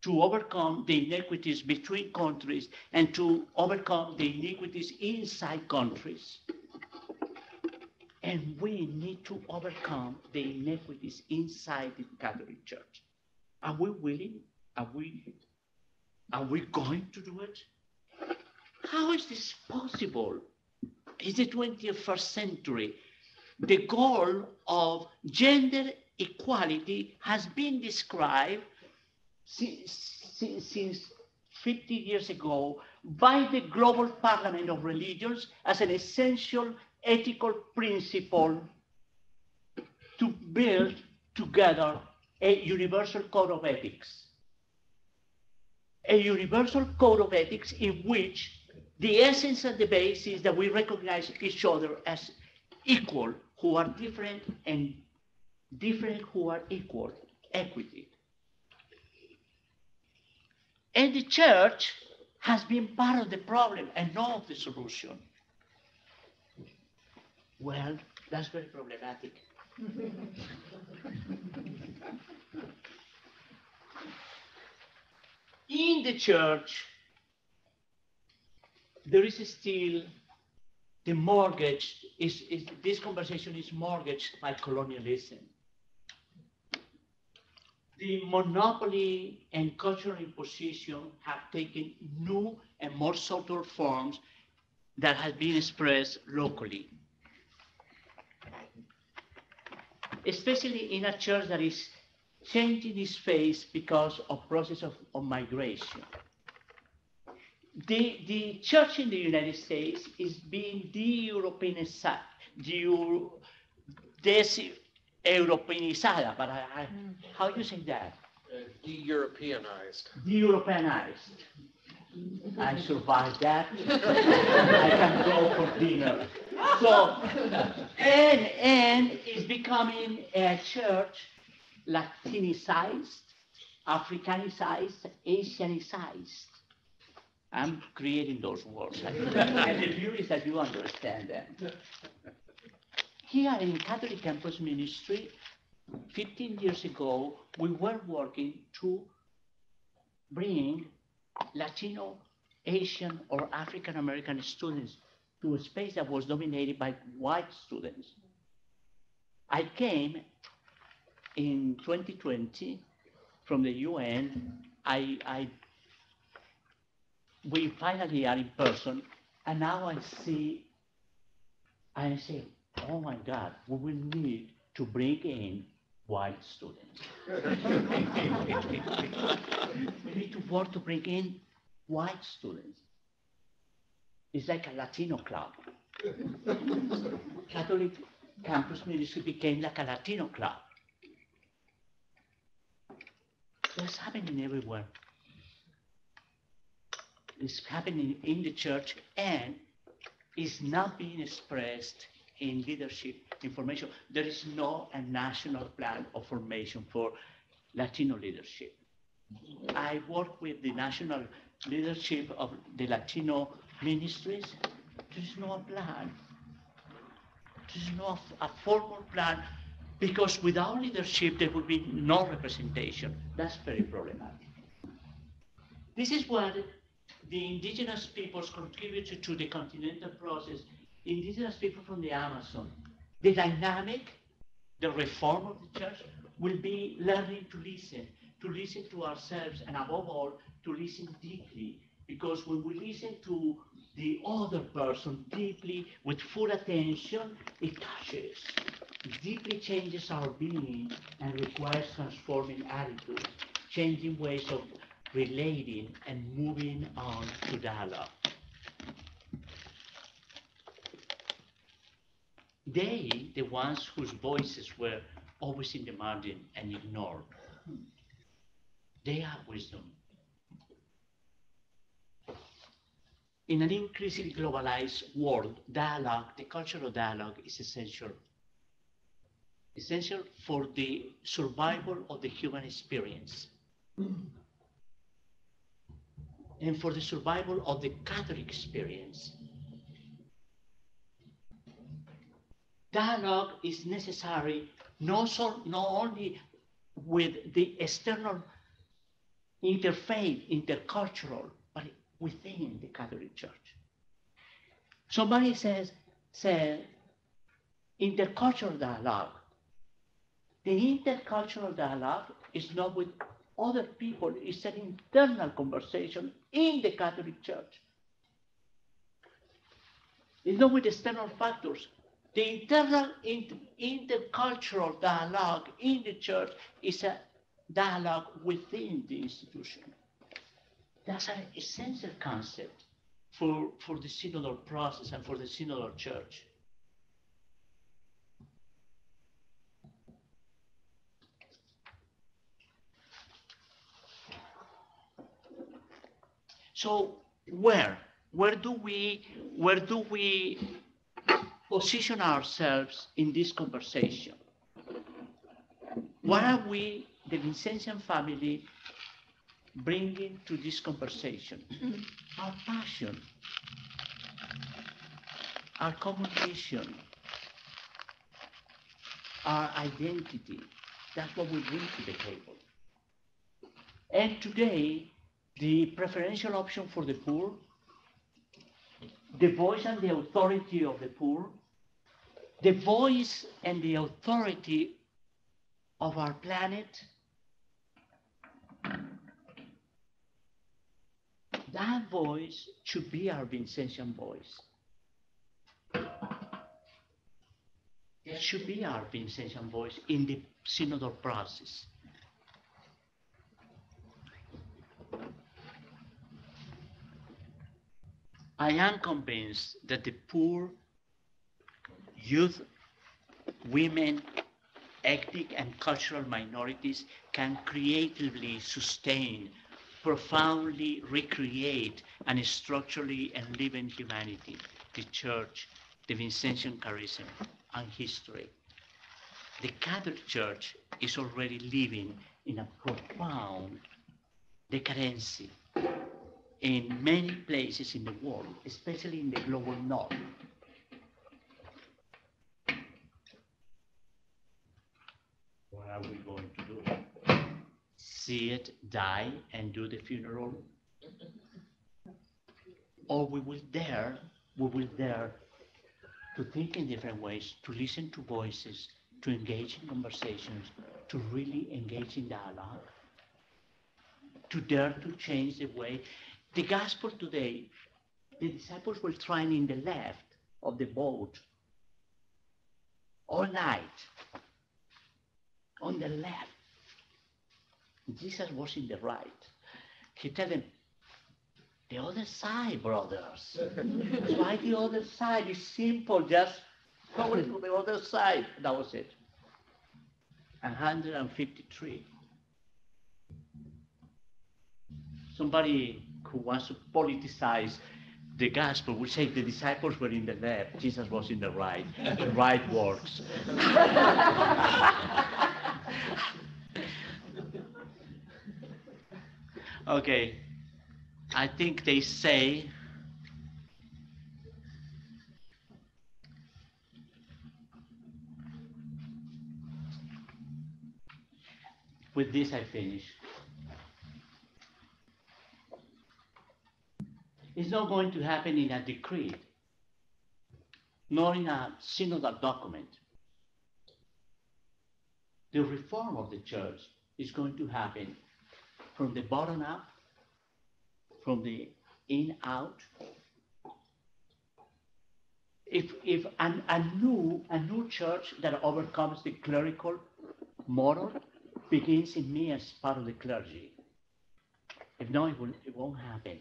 to overcome the inequities between countries and to overcome the inequities inside countries. And we need to overcome the inequities inside the Catholic Church. Are we willing? Are we going to do it? How is this possible? It's the 21st century. The goal of gender equality has been described since 50 years ago by the Global Parliament of Religions as an essential ethical principle to build together a universal code of ethics. A universal code of ethics in which the essence and the base is that we recognize each other as equal, who are different, and different who are equal, equity. And the church has been part of the problem and not of the solution. Well, that's very problematic. In the church, there is still the mortgage, this conversation is mortgaged by colonialism. The monopoly and cultural imposition have taken new and more subtle forms that have been expressed locally. Especially in a church that is changing its face because of process of migration. The church in the United States is being de-Europeanized, de-Europeanizada, but how do you say that? De-Europeanized. De-Europeanized. I survived that. I can go for dinner. So, and it's becoming a church Latinicized, Africanized, Asianicized. I'm creating those words. And the view is that you understand them. Here in Catholic Campus Ministry, 15 years ago, we were working to bring Latino, Asian, or African American students to a space that was dominated by white students. I came in 2020 from the UN. We finally are in person, and now I say, oh my God, we will need to bring in white students. We need to work to bring in white students. It's like a Latino club. Catholic Campus Ministry became like a Latino club. That's happening everywhere. It's happening in the church and is not being expressed in leadership information. There is no a national plan of formation for Latino leadership. I work with the national leadership of the Latino ministries. There is no plan. There is no a formal plan, because without leadership there would be no representation. That's very problematic. This is what the indigenous peoples contributed to the continental process. Indigenous people from the Amazon. The dynamic, the reform of the church will be learning to listen to ourselves, and above all, to listen deeply. Because when we listen to the other person deeply, with full attention, it touches, it deeply changes our being and requires transforming attitudes, changing ways of relating and moving on to dialogue. They, the ones whose voices were always in the margin and ignored, they have wisdom. In an increasingly globalized world, dialogue, the culture of dialogue is essential. Essential for the survival of the human experience. And for the survival of the Catholic experience. Dialogue is necessary not only with the external interfaith, intercultural, but within the Catholic Church. Somebody said intercultural dialogue. The intercultural dialogue is not with other people, it's an internal conversation in the Catholic Church. It's not with external factors. The internal intercultural dialogue in the church is a dialogue within the institution. That's an essential concept for the synodal process and for the synodal church. So where do we position ourselves in this conversation? What are we, the Vincentian family, bringing to this conversation? Our passion, our common mission, our identity. That's what we bring to the table. And today, the preferential option for the poor, the voice and the authority of the poor, the voice and the authority of our planet, that voice should be our Vincentian voice. It should be our Vincentian voice in the synodal process. I am convinced that the poor, youth, women, ethnic and cultural minorities can creatively sustain, profoundly recreate, and structurally enlive in humanity, the church, the Vincentian charism, and history. The Catholic Church is already living in a profound decadency in many places in the world, especially in the global north. What are we going to do? See it die and do the funeral? Or we will dare to think in different ways, to listen to voices, to engage in conversations, to really engage in dialogue, to dare to change the way. The gospel today, the disciples were trying in the left of the boat all night, on the left. Jesus was in the right. He told them, the other side, brothers. Why the other side? It's simple, just go to the other side. That was it. 153. Somebody who wants to politicize the gospel will say the disciples were in the left, Jesus was in the right. The right works. Okay, I think they say with this I finish. It's not going to happen in a decree, nor in a synodal document. The reform of the church is going to happen from the bottom up, from the in out. If a new church that overcomes the clerical model begins in me as part of the clergy. If not, it won't happen.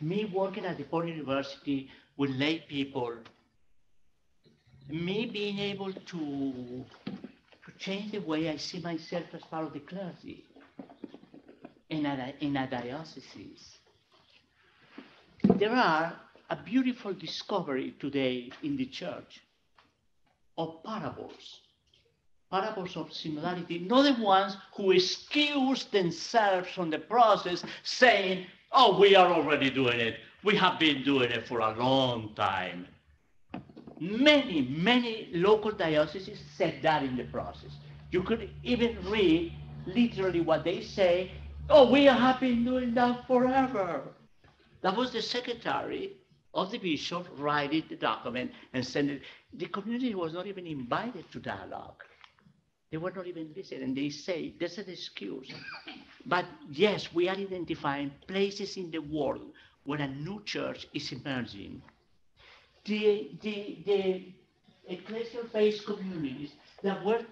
Me working at DePaul University with lay people, me being able to change the way I see myself as part of the clergy in a diocese. There are a beautiful discovery today in the church of parables of synodality, not the ones who excuse themselves from the process saying, oh, we are already doing it. We have been doing it for a long time. Many local dioceses said that in the process. You could even read literally what they say, oh, we have been doing that forever. That was the secretary of the bishop writing the document and sending it. The community was not even invited to dialogue. They were not even listening, and they say, there's an excuse. But yes, we are identifying places in the world where a new church is emerging. The ecclesial-based communities that were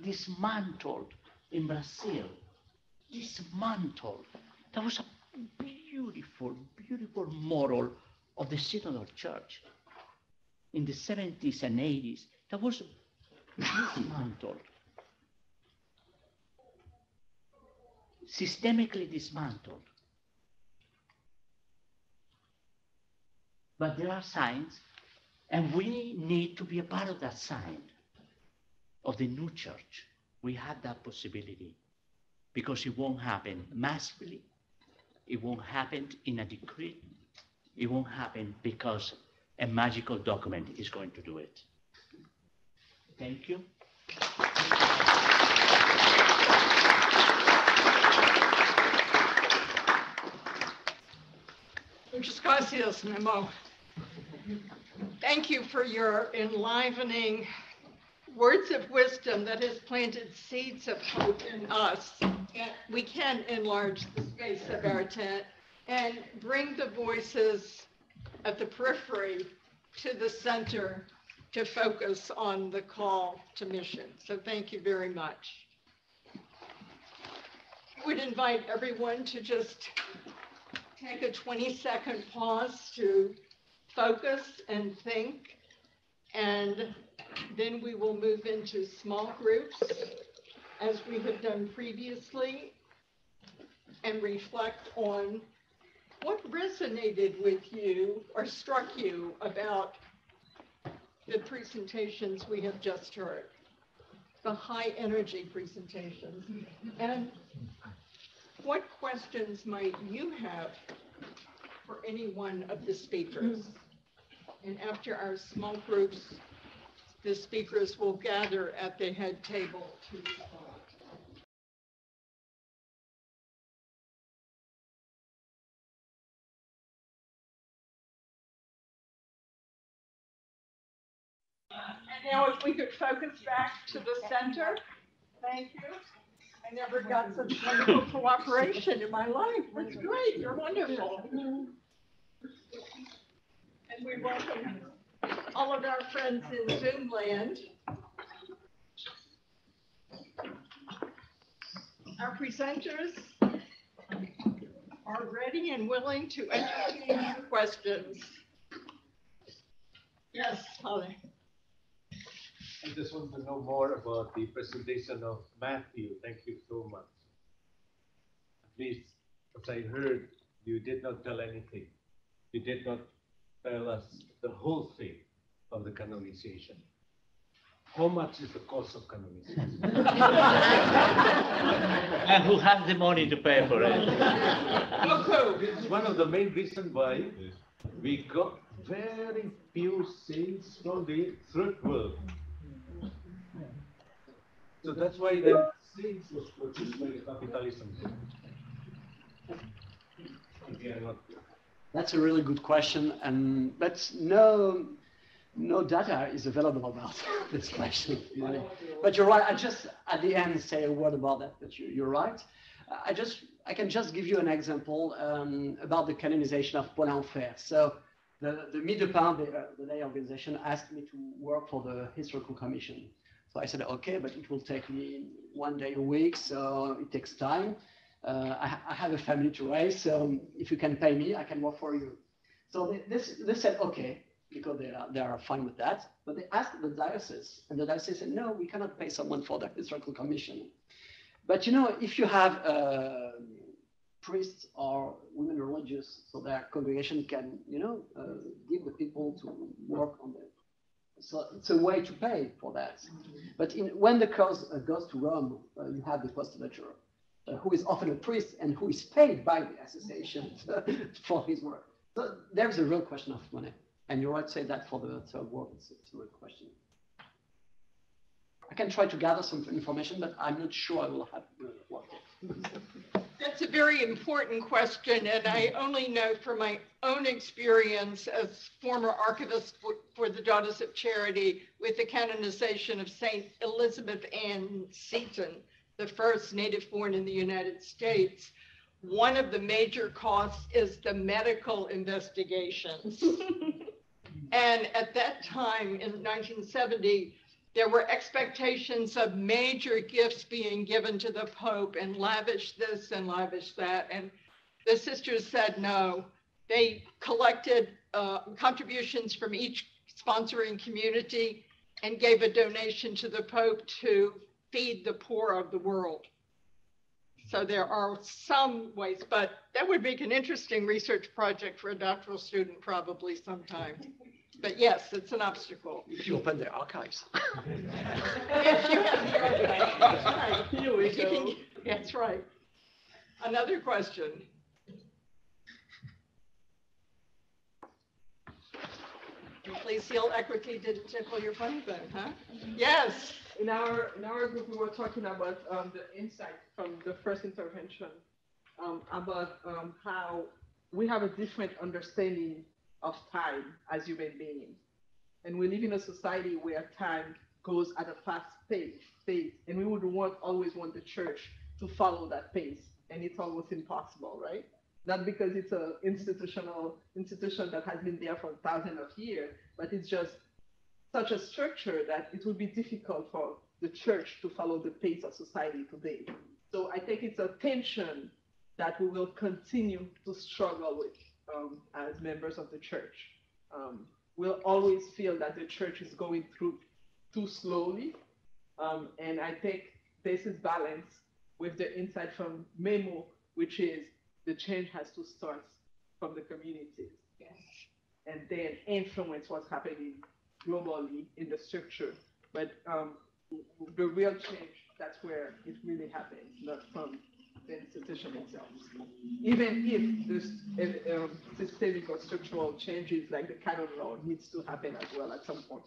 dismantled in Brazil, dismantled. That was a beautiful model of the synodal church in the 70s and 80s. That was dismantled, systemically dismantled. But there are signs, and we need to be a part of that sign of the new church. We have that possibility because it won't happen massively. It won't happen in a decree. It won't happen because a magical document is going to do it. Thank you. Muchas gracias, Memo. Thank you for your enlivening words of wisdom that has planted seeds of hope in us. We can enlarge the space of our tent and bring the voices at the periphery to the center to focus on the call to mission. So thank you very much. I would invite everyone to just take a 20-second pause to focus and think, and then we will move into small groups as we have done previously and reflect on what resonated with you or struck you about the presentations we have just heard, the high energy presentations. And what questions might you have for any one of the speakers? And after our small groups, the speakers will gather at the head table to respond. And now if we could focus back to the center. Thank you. I never got such wonderful cooperation in my life. That's great. You're wonderful. And we welcome all of our friends in Zoom land. Our presenters are ready and willing to entertain your questions. Yes, Holly. I just want to know more about the presentation of Mattieu. Thank you so much. At least, as I heard, you did not tell anything. You did not tell us the whole thing of the canonization. How much is the cost of canonization? And who has the money to pay for it? This is one of the main reasons why we got very few saints from the third world. So that's why the saints was purchased by the capitalism. If you are not That's a really good question, but no data is available about this question. But you're right. I just at the end say a word about that. But you're right. I can just give you an example about the canonization of Paul Enfer. So the MIDEPAR, the lay organization, asked me to work for the historical commission. So I said, okay, but it will take me 1 day a week, so it takes time. I have a family to raise, so if you can pay me, I can work for you. So they said, okay, because they are fine with that. But they asked the diocese, and the diocese said, no, we cannot pay someone for the historical commission. But if you have priests or women religious, so their congregation can, give the people to work on it. So it's a way to pay for that. But when the cause goes to Rome, you have the postulator, who is often a priest and who is paid by the association for his work. So there's a real question of money. And you're right to say that for the third world, it's a real question. I can try to gather some information, but I'm not sure I will have work. That's a very important question, and I only know from my own experience as former archivist for the Daughters of Charity with the canonization of St. Elizabeth Ann Seton, the first native-born in the United States. One of the major costs is the medical investigations. And at that time, in 1970, there were expectations of major gifts being given to the Pope and lavish this and lavish that. And the sisters said no. They collected contributions from each sponsoring community and gave a donation to the Pope to feed the poor of the world. So there are some ways, but that would make an interesting research project for a doctoral student probably sometime. But yes, it's an obstacle. If you open the archives. If you have the archives, that's right. Here we go. That's right. Another question. Ecclesial equity didn't tickle your funny bone, huh? Yes. In our group, we were talking about the insight from the first intervention about how we have a different understanding of time as human beings. And we live in a society where time goes at a fast pace, and we would always want the church to follow that pace, and it's almost impossible, right? Not because it's an institution that has been there for thousands of years, but it's just such a structure that it would be difficult for the church to follow the pace of society today. So I think it's a tension that we will continue to struggle with as members of the church. We'll always feel that the church is going through too slowly. And I think this is balanced with the insight from Memo, which is the change has to start from the communities. Yes. And then influence what's happening globally in the structure. But the real change, that's where it really happens, not from the institution itself. Even if this systemic or structural changes like the canon law needs to happen as well at some point.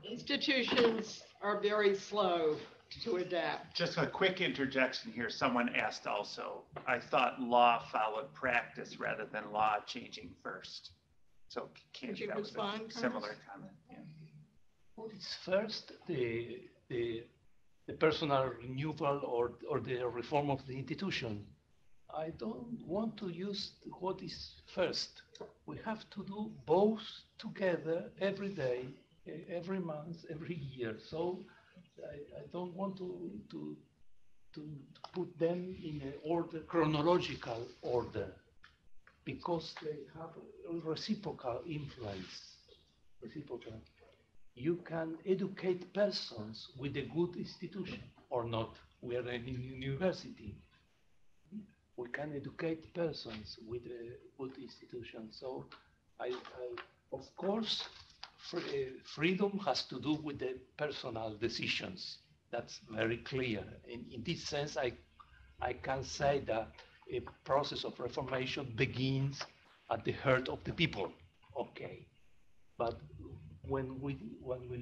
Institutions are very slow to adapt. Just a quick interjection here. Someone asked also, I thought law followed practice rather than law changing first. So Could you that was respond, a similar comment. Yeah. What is first, the personal renewal or the reform of the institution? I don't want to use what is first. We have to do both together every day, every month, every year. So I don't want to put them in an order, chronological order, because they have a reciprocal influence. Reciprocal. You can educate persons with a good institution or not. We are in a university. We can educate persons with a good institution. So of course, freedom has to do with the personal decisions. That's very clear. In this sense, I can say that a process of reformation begins at the heart of the people. Okay, but when we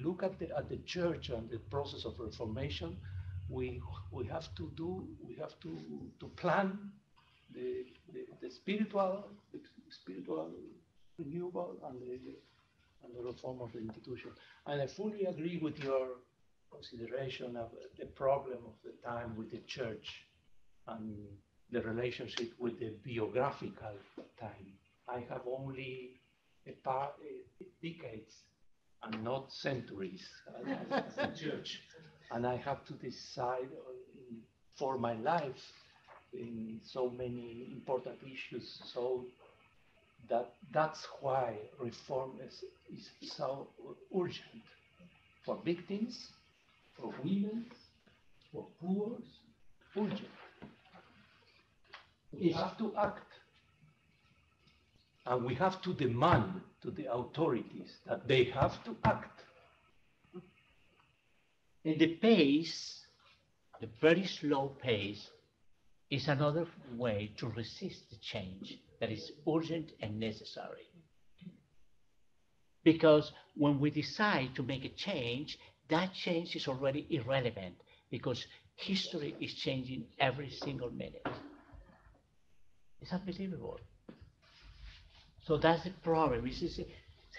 look at the church and the process of reformation, we have to plan the spiritual spiritual renewal and the reform of the institution. And I fully agree with your consideration of the problem of the time with the church and the relationship with the biographical time. I have only decades and not centuries as a church. And I have to decide for my life in so many important issues. So that's why reform is so urgent for victims, for women, for poor, urgent. We have to act. And we have to demand to the authorities that they have to act. And the pace, the very slow pace, is another way to resist the change that is urgent and necessary. Because when we decide to make a change, that change is already irrelevant because history is changing every single minute. It's unbelievable. So that's the problem. It's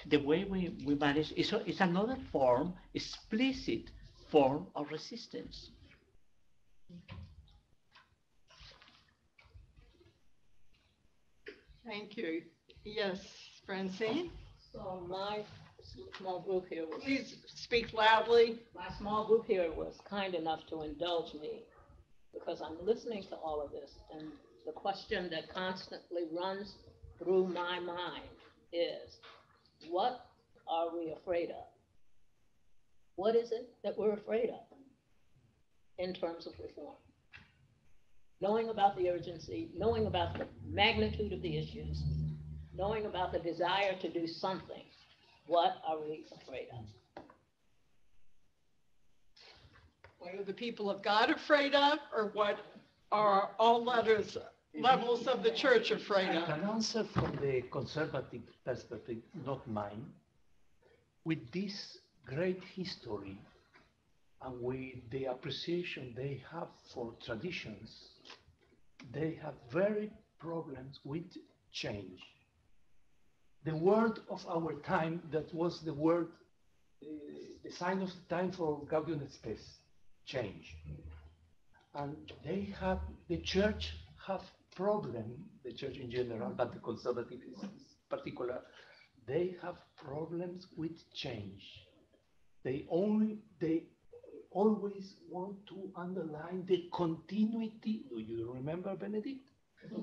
the way we manage. It's another form, explicit form of resistance. Thank you. Yes, Francine? So my small group here was, Please speak loudly. my small group here was kind enough to indulge me because I'm listening to all of this, and the question that constantly runs through my mind is, what are we afraid of? What is it that we're afraid of in terms of reform? Knowing about the urgency, knowing about the magnitude of the issues, knowing about the desire to do something, what are we afraid of? What are the people of God afraid of, or what are all levels of the church afraid I of? can answer from the conservative perspective, not mine. With this great history and with the appreciation they have for traditions, they have very problems with change. The word of our time, that was the word, the sign of the time for Gaudium et Spes, change. And they have, the church have problem, the church in general, but the conservative is particular, they have problems with change. They always want to underline the continuity. Do you remember, Benedict?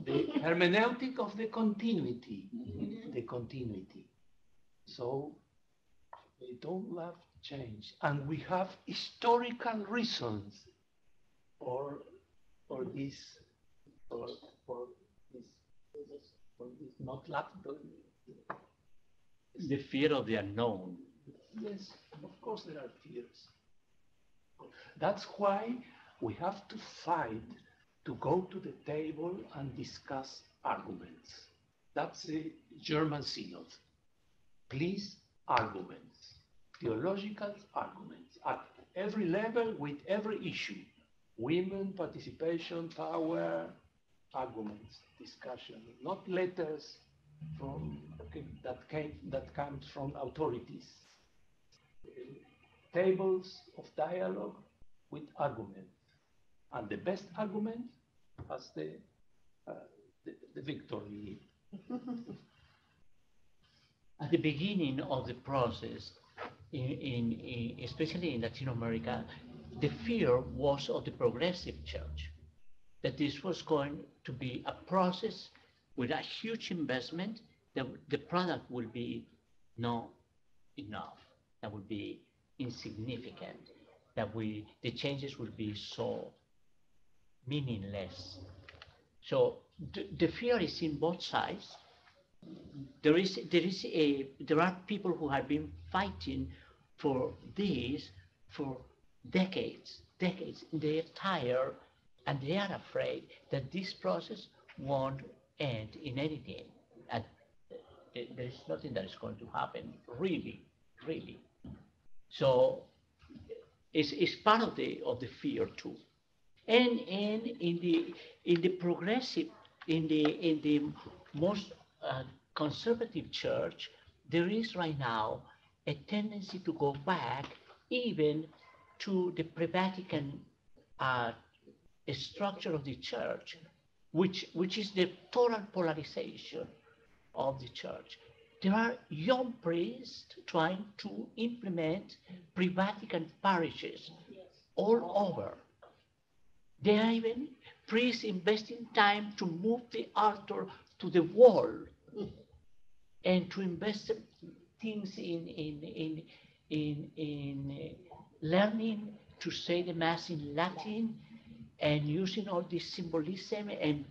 The hermeneutic of the continuity. The continuity. So they don't love change. And we have historical reasons for this not love. The fear of the unknown. Yes, of course there are fears. That's why we have to fight to go to the table and discuss arguments. That's the German Synod. Please, arguments, theological arguments at every level with every issue. Women, participation, power, arguments, discussion, not letters from that comes from authorities. Tables of dialogue with argument, and the best argument has the victory. At the beginning of the process, especially in Latin America, the fear was of the progressive church, that this was going to be a process with a huge investment, that the product will be not enough, that would be insignificant, that the changes will be so meaningless. So the fear is in both sides. There are people who have been fighting for this for decades. They are tired, and they are afraid that this process won't end in anything. And there is nothing that is going to happen, really. So it's part of the fear too. And in the progressive, in the most conservative church, there is right now a tendency to go back even to the pre-Vatican structure of the church, which is the total polarization of the church. There are young priests trying to implement pre-Vatican parishes all over. There are even priests investing time to move the altar to the wall and to invest things in learning to say the Mass in Latin and using all this symbolism and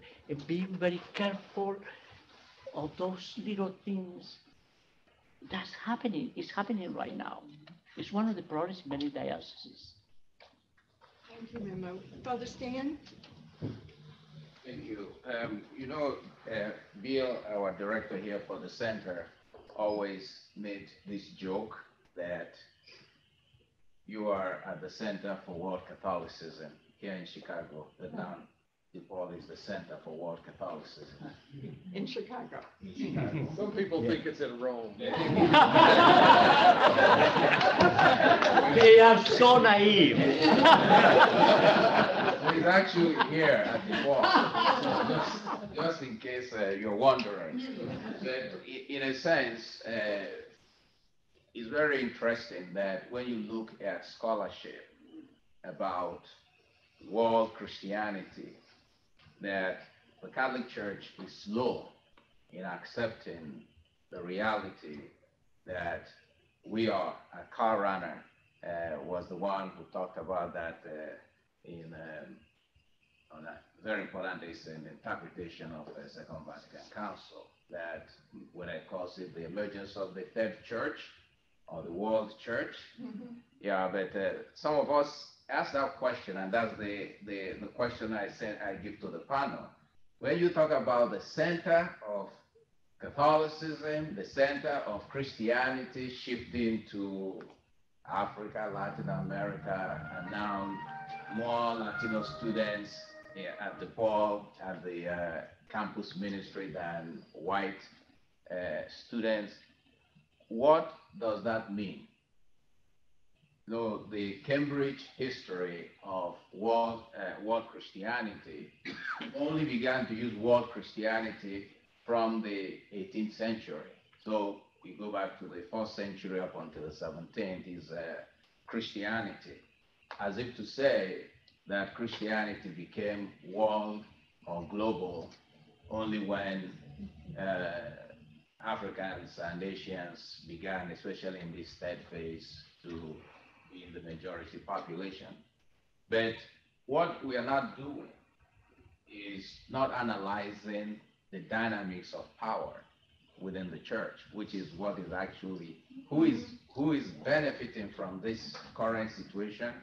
being very careful of those little things. That's happening. It's happening right now. It's one of the problems in many dioceses. Thank you, Memo. Father Stan? Thank you. Bill, our director here for the center, always made this joke that you are at the Center for World Catholicism here in Chicago, but now DePaul is the Center for World Catholicism. In Chicago. Some people think it's in Rome. They are so naive. He's actually here at DePaul, just in case you're wondering. But in a sense, it's very interesting that when you look at scholarship about world Christianity, that the Catholic Church is slow in accepting the reality that we are a car runner. Was the one who talked about that on a very important is an interpretation of the Second Vatican Council, that when it calls it the emergence of the third church or the world church. Yeah, but some of us ask that question, and that's the question I give to the panel. When you talk about the center of Catholicism, the center of Christianity shifting to Africa, Latin America, and now more Latino students at DePaul, at the campus ministry than white students, what does that mean? The Cambridge history of world Christianity only began to use world Christianity from the 18th century. So we go back to the 1st century up until the 17th is Christianity, as if to say that Christianity became world or global only when Africans and Asians began, especially in this third phase, to be in the majority population. But what we are not doing is not analyzing the dynamics of power within the church, which is what is actually, who is benefiting from this current situation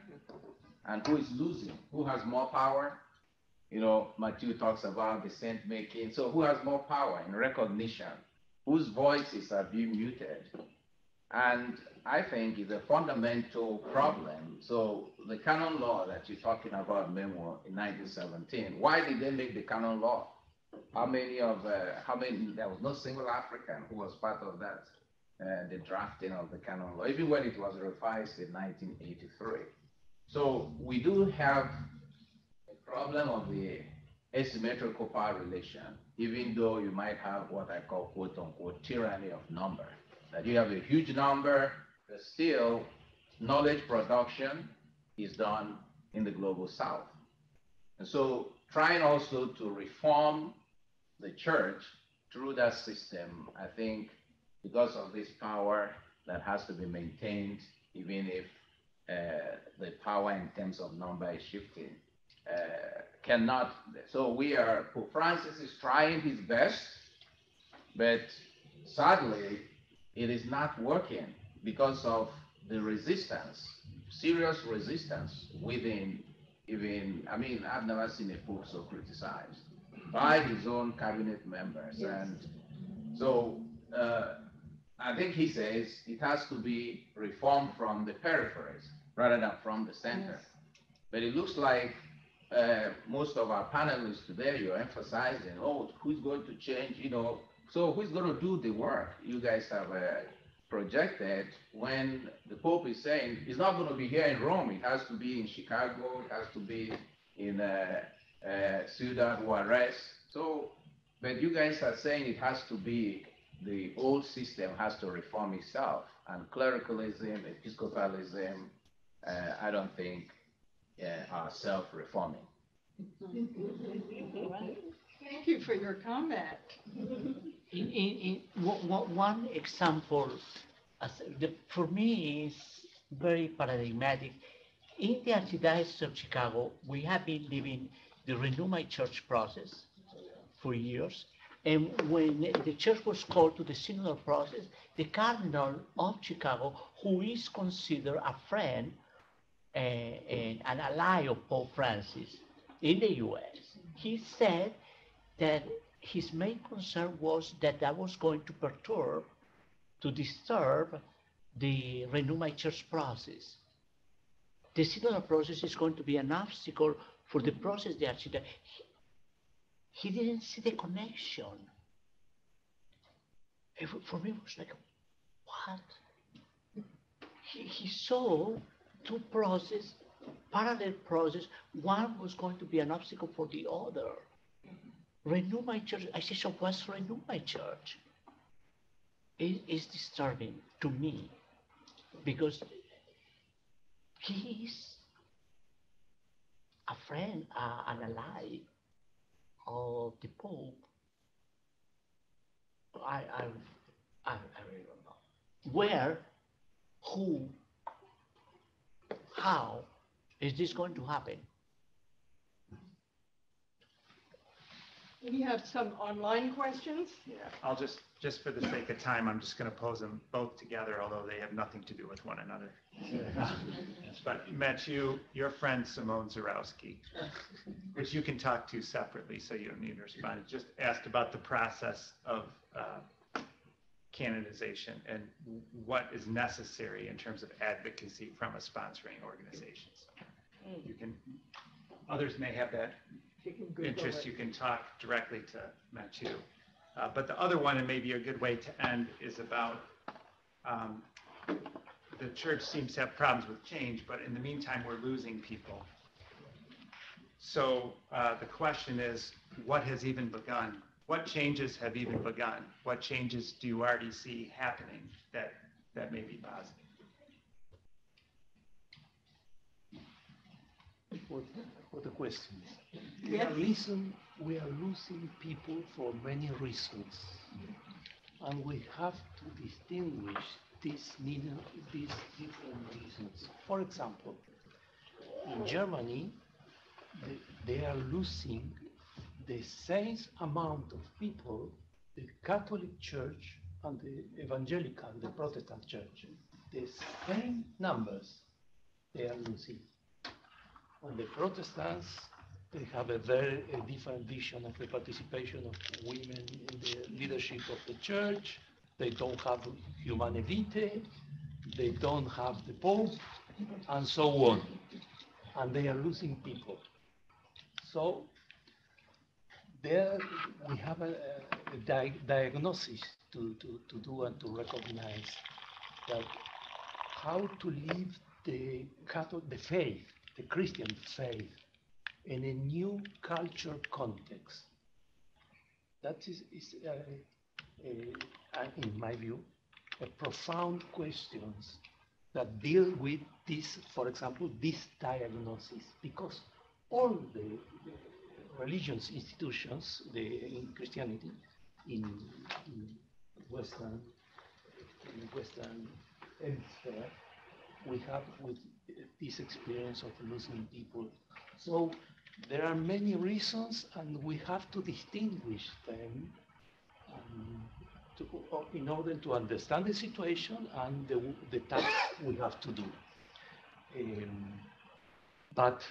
and who is losing, who has more power. Mattieu talks about the saint making. So who has more power in recognition? Whose voices are being muted? And I think it's a fundamental problem. So the canon law that you're talking about, Memo, in 1917, why did they make the canon law? How many, there was no single African who was part of that, the drafting of the canon law, even when it was revised in 1983. So we do have a problem of the asymmetrical power relation, even though you might have what I call quote unquote tyranny of number, that you have a huge number, but still knowledge production is done in the global south. And so trying also to reform the church through that system, I think because of this power that has to be maintained, even if the power in terms of number is shifting, cannot. So Pope Francis is trying his best, but sadly, it is not working because of the resistance, serious resistance within I've never seen a Pope so criticized by his own cabinet members. Yes. And so I think he says it has to be reformed from the peripheries rather than from the center. Yes. But it looks like most of our panelists today, you're emphasizing, who's going to change, So who's going to do the work? You guys have projected when the Pope is saying it's not going to be here in Rome. It has to be in Chicago. It has to be in Ciudad Juarez. So, but you guys are saying it has to be, the old system has to reform itself, and clericalism, Episcopalism, I don't think are self-reforming. Thank you for your comment. One example, for me, is very paradigmatic. In the Archdiocese of Chicago, we have been living the Renew My Church process for years. And when the church was called to the synodal process, the Cardinal of Chicago, who is considered a friend and an ally of Pope Francis in the US, he said that his main concern was that that was going to perturb, to disturb the Renew My Church process. The synodal process is going to be an obstacle for the process. He didn't see the connection. For me, it was like, what? He saw two processes, parallel processes. One was going to be an obstacle for the other. Renew My Church. I said, so what's Renew My Church? It is disturbing to me because he is a friend, an ally of the Pope. I really don't know. Where, who, how is this going to happen? We have some online questions. Yeah, I'll just for the sake of time, I'm just going to pose them both together, although they have nothing to do with one another. But Mattieu, your friend Simone Zarowski, which you can talk to separately, so you don't need to respond, just asked about the process of canonization and what is necessary in terms of advocacy from a sponsoring organizations. You can, others may have that interest. You can talk directly to Mattieu. But the other one, and maybe a good way to end, is about the church seems to have problems with change, but in the meantime, we're losing people. So the question is, what has even begun? What changes have even begun? What changes do you already see happening that may be positive? What the question is. Yes. We are losing people for many reasons, and we have to distinguish these different reasons. For example, in Germany, they are losing the same amount of people, the Catholic Church and the Evangelical, the Protestant Church, the same numbers they are losing. And the Protestants, they have a very different vision of the participation of women in the leadership of the church. They don't have Humane Vitae, they don't have the Pope, and so on. And they are losing people. So there we have a diagnosis to do and to recognize that how to live the faith, the Christian faith, in a new culture context. That is in my view, a profound questions that deal with this, for example, this diagnosis, because all the religious institutions in Christianity, in Western hemisphere, we have with this experience of losing people. So there are many reasons, and we have to distinguish them in order to understand the situation and the task we have to do. But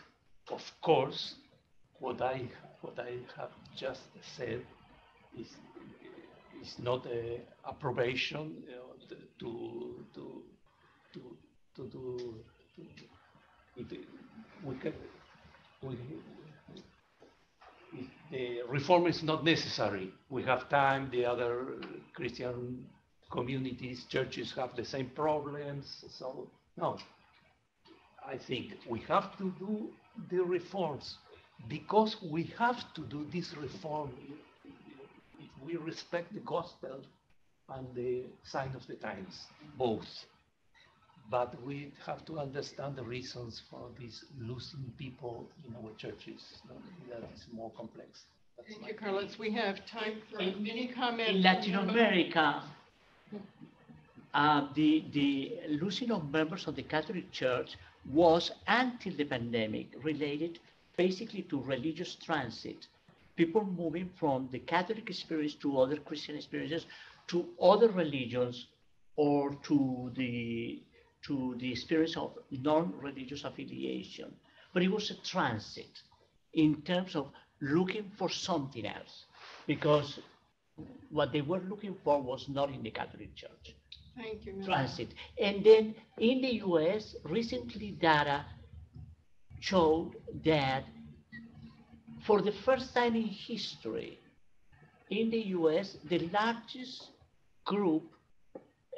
of course, what I have just said is not a approbation to do. reform is not necessary. We have time. The other Christian communities, churches have the same problems. So no, I think we have to do the reforms because we have to do this reform if we respect the gospel and the sign of the times, both. But we have to understand the reasons for this losing people in our churches. That is more complex. Thank you, Carlos. We have time for any comments. In Latin America, the losing of members of the Catholic Church was, until the pandemic, related basically to religious transit. People moving from the Catholic experience to other Christian experiences, to other religions, or to the experience of non-religious affiliation. But it was a transit in terms of looking for something else, because what they were looking for was not in the Catholic Church. Thank you. Transit. And then in the US, recently data showed that for the first time in history, in the US, the largest group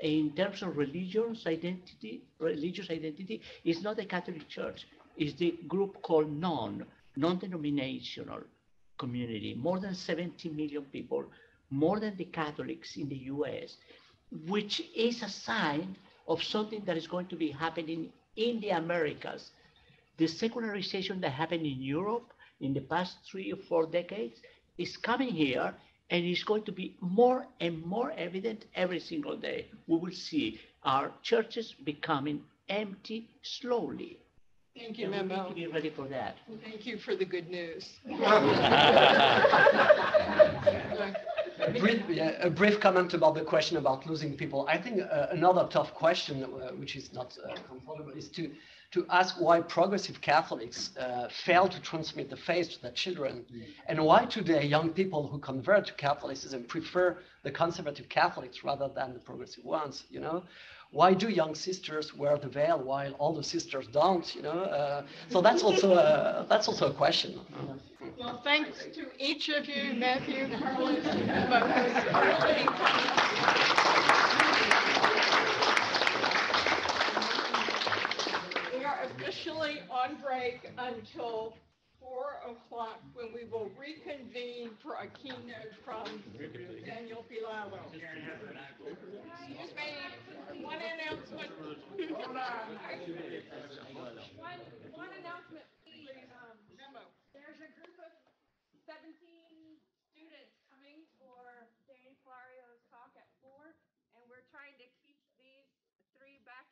in terms of religious identity is not the Catholic Church, it's the group called non-denominational community, more than 70 million people, more than the Catholics in the US, which is a sign of something that is going to be happening in the Americas. The secularization that happened in Europe in the past 3 or 4 decades is coming here, and it's going to be more and more evident every single day. We will see our churches becoming empty slowly. Thank you, And we Memo. need to be ready for that. Thank you for the good news. A brief comment about the question about losing people. I think another tough question, which is not comfortable, is to ask why progressive Catholics fail to transmit the faith to their children, and why today young people who convert to Catholicism prefer the conservative Catholics rather than the progressive ones. You know, why do young sisters wear the veil while older sisters don't? You know, so that's also a question. Well, thanks to each of you, Matthew, Carlos, and Memo, we are officially on break until 4 o'clock, when we will reconvene for a keynote from Daniel Pilalo. Excuse me, one announcement. One announcement, please, Memo. There's a group of 17 students coming for Danny Flario's talk at 4, and we're trying to keep these 3 back